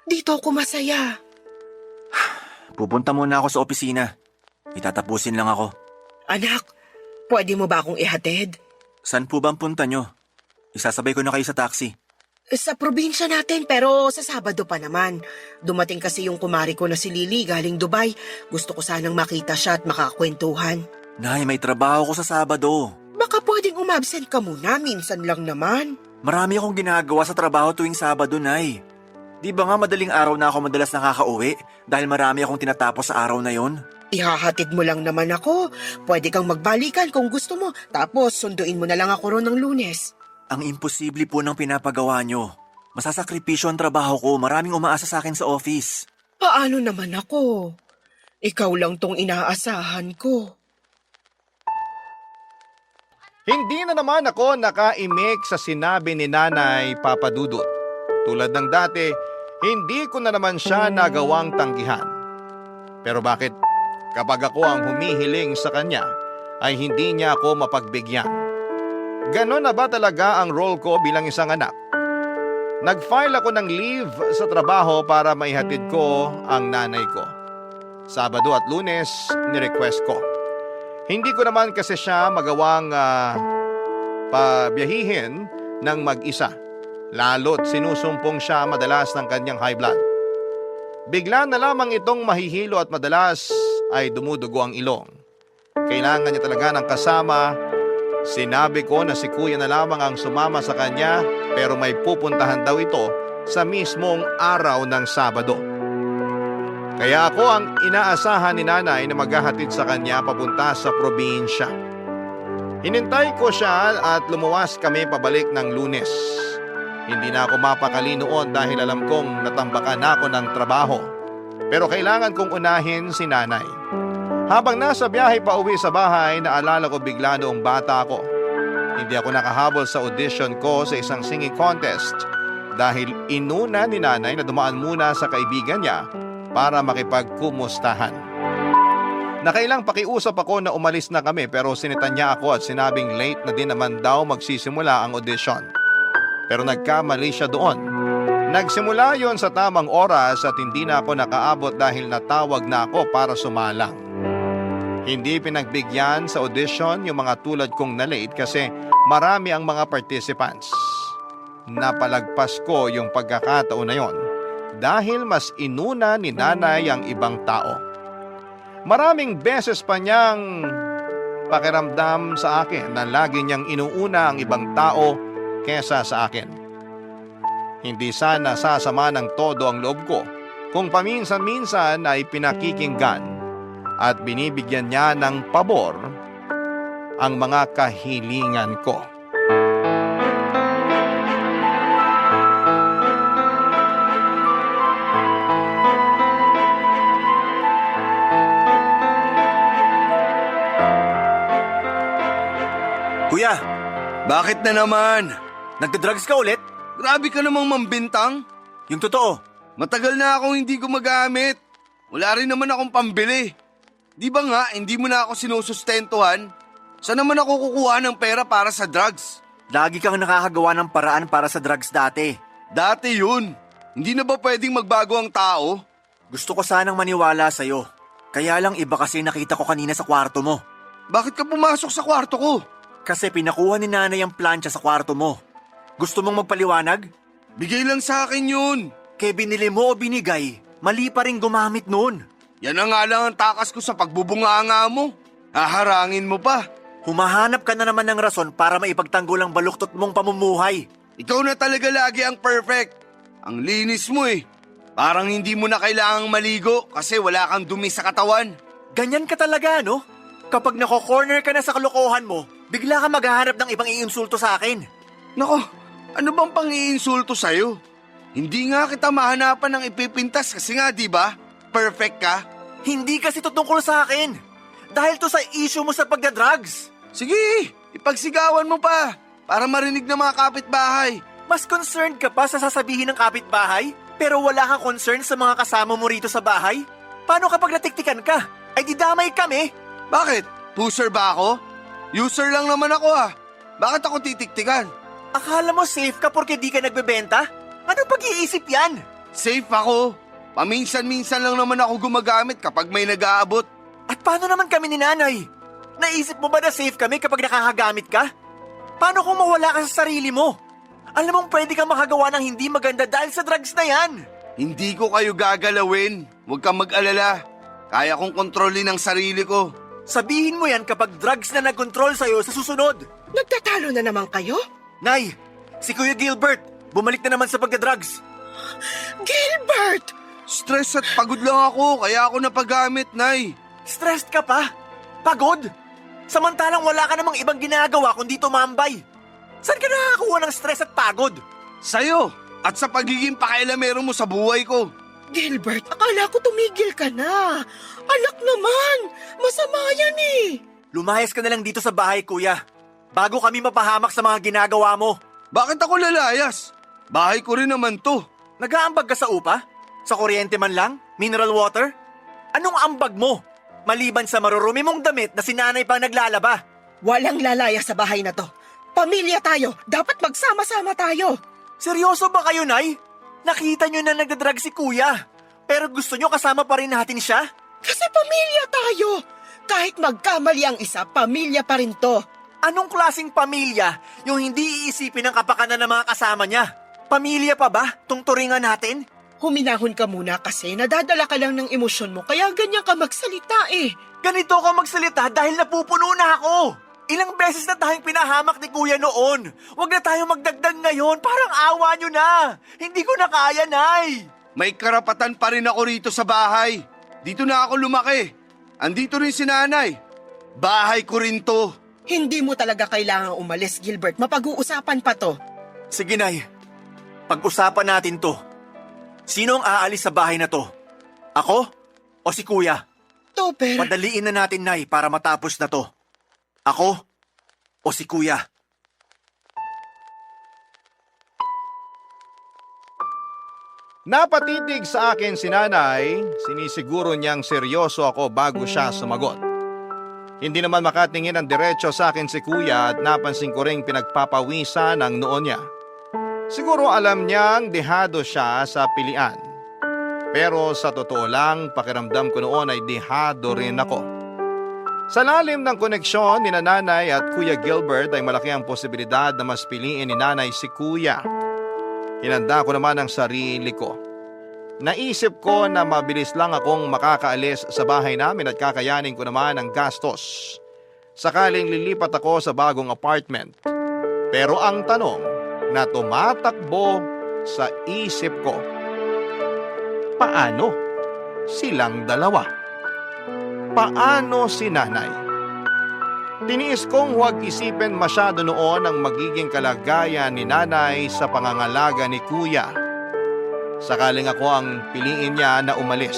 Dito ako masaya. Pupunta muna ako sa opisina. Itatapusin lang ako. Anak, pwede mo ba akong ihatid? Saan po ba ang punta nyo? Isasabay ko na kayo sa taxi. Sa probinsya natin pero sa Sabado pa naman. Dumating kasi yung kumari ko na si Lily galing Dubai. Gusto ko sanang makita siya at makakwentuhan. Nay, may trabaho ko sa Sabado. Baka pwedeng umabsent ka muna, minsan lang naman. Marami akong ginagawa sa trabaho tuwing Sabado, Nay. Di ba nga madaling araw na ako madalas nakakauwi dahil marami akong tinatapos sa araw na yon? Ihahatid mo lang naman ako. Pwede kang magbalikan kung gusto mo. Tapos sunduin mo na lang ako ron ng Lunes. Ang imposible po ng pinapagawa nyo. Masasakripisyo ang trabaho ko. Maraming umaasa sa akin sa office. Paano naman ako? Ikaw lang tong inaasahan ko. Hindi na naman ako nakaimik sa sinabi ni Nanay Papa Dudut. Tulad ng dati, hindi ko na naman siya nagawang tanggihan. Pero bakit kapag ako ang humihiling sa kanya, ay hindi niya ako mapagbigyan? Ganon na ba talaga ang role ko bilang isang anak? Nag-file ako ng leave sa trabaho para maihatid ko ang nanay ko. Sabado at Lunes, ni-request ko. Hindi ko naman kasi siya magawang pabiyahihin ng mag-isa. Lalo't sinusumpong siya madalas ng kanyang high blood. Bigla na lamang itong mahihilo at madalas ay dumudugo ang ilong. Kailangan niya talaga ng kasama. Sinabi ko na si kuya na lamang ang sumama sa kanya pero may pupuntahan daw ito sa mismong araw ng Sabado. Kaya ako ang inaasahan ni nanay na maghahatid sa kanya papunta sa probinsya. Hinintay ko siya at lumuwas kami pabalik ng Lunes. Hindi na ako mapakali noon dahil alam kong natambakan na ako ng trabaho. Pero kailangan kong unahin si nanay. Habang nasa biyahe pa uwi sa bahay, naalala ko bigla noong bata ako. Hindi ako nakahabol sa audition ko sa isang singing contest dahil inuna ni nanay na dumaan muna sa kaibigan niya para makipagkumustahan. Nakailang pakiusap ako na umalis na kami pero sinitan niya ako at sinabing late na din naman daw magsisimula ang audition. Pero nagkamali siya doon. Nagsimula yon sa tamang oras at hindi na ako nakaabot dahil natawag na ako para sumalang. Hindi pinagbigyan sa audition yung mga tulad kong na-late kasi marami ang mga participants. Napalagpas ko yung pagkakataon na yon dahil mas inuna ni nanay ang ibang tao. Maraming beses pa niyang pakiramdam sa akin na lagi niyang inuuna ang ibang tao kesa sa akin. Hindi sana sasama ng todo ang loob ko kung paminsan-minsan ay pinakikinggan at binibigyan niya ng pabor ang mga kahilingan ko. Kuya, Bakit na naman? nagda-drugs ka ulit? Grabe ka namang mambintang. Yung totoo. Matagal na akong hindi gumagamit. Wala rin naman akong pambili. Di ba nga, hindi mo na ako sinusustentuhan? Saan naman ako kukuha ng pera para sa drugs? Lagi kang nakakagawa ng paraan para sa drugs dati. Dati yun. Hindi na ba pwedeng magbago ang tao? Gusto ko sanang maniwala sa'yo. Kaya lang iba kasi nakita ko kanina sa kwarto mo. Bakit ka pumasok sa kwarto ko? Kasi pinakuha ni nanay ang plancha sa kwarto mo. Gusto mong magpaliwanag? Bigay lang sa akin yun. Kaya binili mo o binigay, mali pa rin gumamit noon. Yan na nga lang ang takas ko sa pagbubunganga mo. Haharangin mo pa. Humahanap ka na naman ng rason para maipagtanggol ang baluktot mong pamumuhay. Ikaw na talaga lagi ang perfect. Ang linis mo eh. Parang hindi mo na kailangang maligo kasi wala kang dumi sa katawan. Ganyan ka talaga, no? Kapag nako-corner ka na sa kalokohan mo, bigla ka maghahanap ng ibang iinsulto sa akin. Nako, ano bang pang-iinsulto sa'yo? Hindi nga kita mahanapan ng ipipintas kasi nga, di ba? Perfect ka. Hindi kasi tutungkol sa akin. Dahil to sa issue mo sa pagdadrugs. Sige, ipagsigawan mo pa para marinig ng mga kapitbahay. Mas concerned ka pa sa sasabihin ng kapitbahay, pero wala kang concern sa mga kasama mo rito sa bahay? Paano kapag natiktikan ka? Ay di damay kami. Bakit? Pusher ba ako? User lang naman ako ah. Bakit ako titiktikan? Akala mo safe ka porque di ka nagbebenta? Anong pag-iisip yan? Safe ako. Paminsan-minsan lang naman ako gumagamit kapag may nag-aabot. At paano naman kami ni nanay? Naisip mo ba na safe kami kapag nakakagamit ka? Paano kung mawala ka sa sarili mo? Alam mong pwede kang makagawa ng hindi maganda dahil sa drugs na yan. Hindi ko kayo gagalawin. Huwag kang mag-alala. Kaya kong kontrolin ang sarili ko. Sabihin mo yan kapag drugs na nag-control sa'yo sa susunod. Nagtatalo na naman kayo? Nay, si Kuya Gilbert, bumalik na naman sa pagdadrugs. Gilbert! Stress at pagod lang ako, kaya ako napagamit, Nay. Stressed ka pa? Pagod? Samantalang wala ka namang ibang ginagawa kundi tumambay. Saan ka nakakakuha ng stress at pagod? Sa'yo, at sa pagiging pakialamero mo sa buhay ko. Gilbert, akala ko tumigil ka na. Alak naman, masama yan eh. Lumayas ka na lang dito sa bahay, kuya. Bago kami mapahamak sa mga ginagawa mo. Bakit ako lalayas? Bahay ko rin naman to. Nag-aambag ka sa upa? Sa kuryente man lang? Mineral water? Anong ambag mo? Maliban sa marurumi mong damit na sinanay pang naglalaba. Walang lalaya sa bahay na to. Pamilya tayo, dapat magsama-sama tayo. Seryoso ba kayo, Nay? Nakita nyo na nagdadrag si kuya. Pero gusto nyo kasama pa rin natin siya? Kasi pamilya tayo. Kahit magkamali ang isa, pamilya pa rin to. Anong klaseng pamilya yung hindi iisipin ang kapakanan ng mga kasama niya? Pamilya pa ba? Tungturingan natin? Huminahon ka muna kasi nadadala ka lang ng emosyon mo kaya ganyan ka magsalita eh. Ganito ako magsalita dahil napupuno na ako. Ilang beses na tayong pinahamak ni Kuya noon. Huwag na tayong magdagdag ngayon. Parang awa nyo na. Hindi ko na kaya, Nay. May karapatan pa rin ako rito sa bahay. Dito na ako lumaki. Andito rin si nanay. Bahay ko rin to. Hindi mo talaga kailangang umalis, Gilbert. Mapag-uusapan pa to. Sige, Nay. Pag-usapan natin to. Sino ang aalis sa bahay na to? Ako o si Kuya? Topper, Padaliin na natin, Nay, para matapos na to. Ako o si Kuya? Napatitig sa akin si nanay, sinisiguro niyang seryoso ako bago siya sumagot. Hindi naman makatingin ng diretso sa akin si kuya at napansin ko ring pinagpapawisan ang noo niya. Siguro alam niyang dehado siya sa pilian. Pero sa totoo lang, pakiramdam ko noon ay dehado rin ako. Sa lalim ng koneksyon ni nanay at Kuya Gilbert ay malaki ang posibilidad na mas piliin ni nanay si kuya. Hinanda ko naman ang sarili ko. Naisip ko na mabilis lang akong makakaalis sa bahay namin at kakayanin ko naman ang gastos sakaling lilipat ako sa bagong apartment. Pero ang tanong na tumatakbo sa isip ko, paano silang dalawa? Paano si nanay? Tiniis kong huwag isipin masyado noon ang magiging kalagayan ni nanay sa pangangalaga ni kuya. Sakaling ako ang piliin niya na umalis.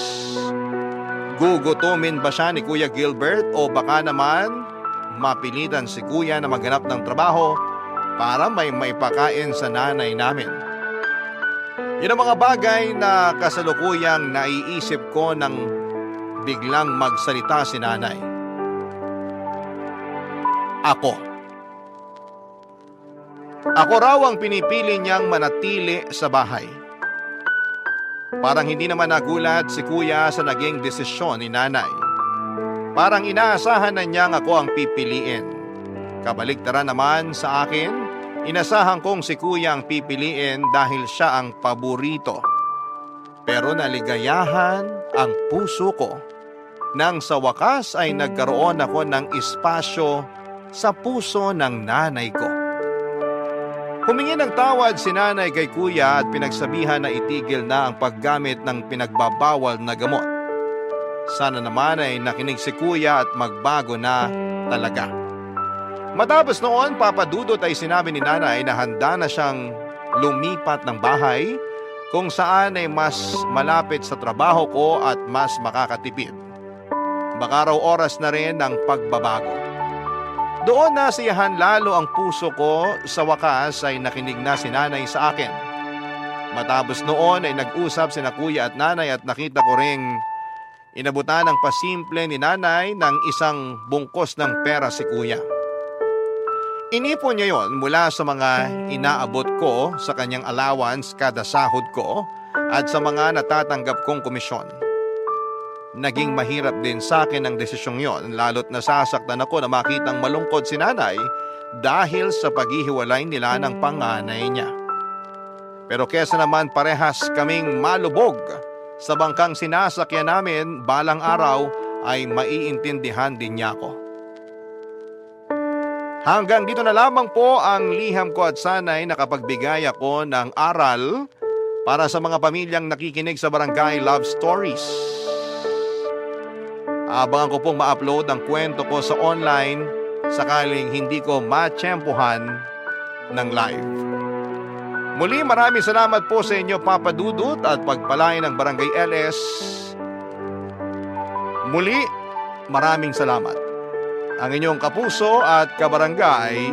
Gugutumin ba siya ni Kuya Gilbert o baka naman mapilitan si kuya na maghanap ng trabaho para may maipakain sa nanay namin? Yun ang mga bagay na kasalukuyang naiisip ko nang biglang magsalita si nanay. Ako raw ang pinipili niyang manatili sa bahay. Parang hindi naman nagulat si kuya sa naging desisyon ni nanay. Parang inaasahan na niyang ako ang pipiliin. Kabaligtaran naman sa akin, inasahan kong si kuya ang pipiliin dahil siya ang paborito. Pero naligayahan ang puso ko nang sa wakas ay nagkaroon ako ng espasyo sa puso ng nanay ko. Humingi ng tawad si nanay kay kuya at pinagsabihan na itigil na ang paggamit ng pinagbabawal na gamot. Sana naman ay nakinig si kuya at magbago na talaga. Matapos noon, papadudot ay sinabi ni nanay na handa na siyang lumipat ng bahay kung saan ay mas malapit sa trabaho ko at mas makakatipid. Baka raw oras na rin ng pagbabago. Doon nasiyahan lalo ang puso ko, sa wakas ay nakinig na si nanay sa akin. Matapos noon ay nag-usap sina kuya at nanay at nakita ko ring inabutan ng pasimple ni nanay ng isang bungkos ng pera si kuya. Inipon niya yon mula sa mga inaabot ko sa kanyang allowance kada sahod ko at sa mga natatanggap kong komisyon. Naging mahirap din sa akin ang desisyong yon lalo't nasasaktan ako na makitang malungkot si nanay dahil sa paghihiwalay nila ng panganay niya. Pero kesa naman parehas kaming malubog sa bangkang sinasakyan namin, balang araw ay maiintindihan din niya ako. Hanggang dito na lamang po ang liham ko at sana'y nakapagbigay ako ng aral para sa mga pamilyang nakikinig sa Barangay Love Stories. Abangan ko pong ma-upload ang kwento ko sa online sakaling hindi ko matsyempohan ng live. Muli maraming salamat po sa inyo Papa Dudut at pagpalain ng Barangay LS. Muli maraming salamat. Ang inyong kapuso at kabarangay,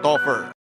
Topher.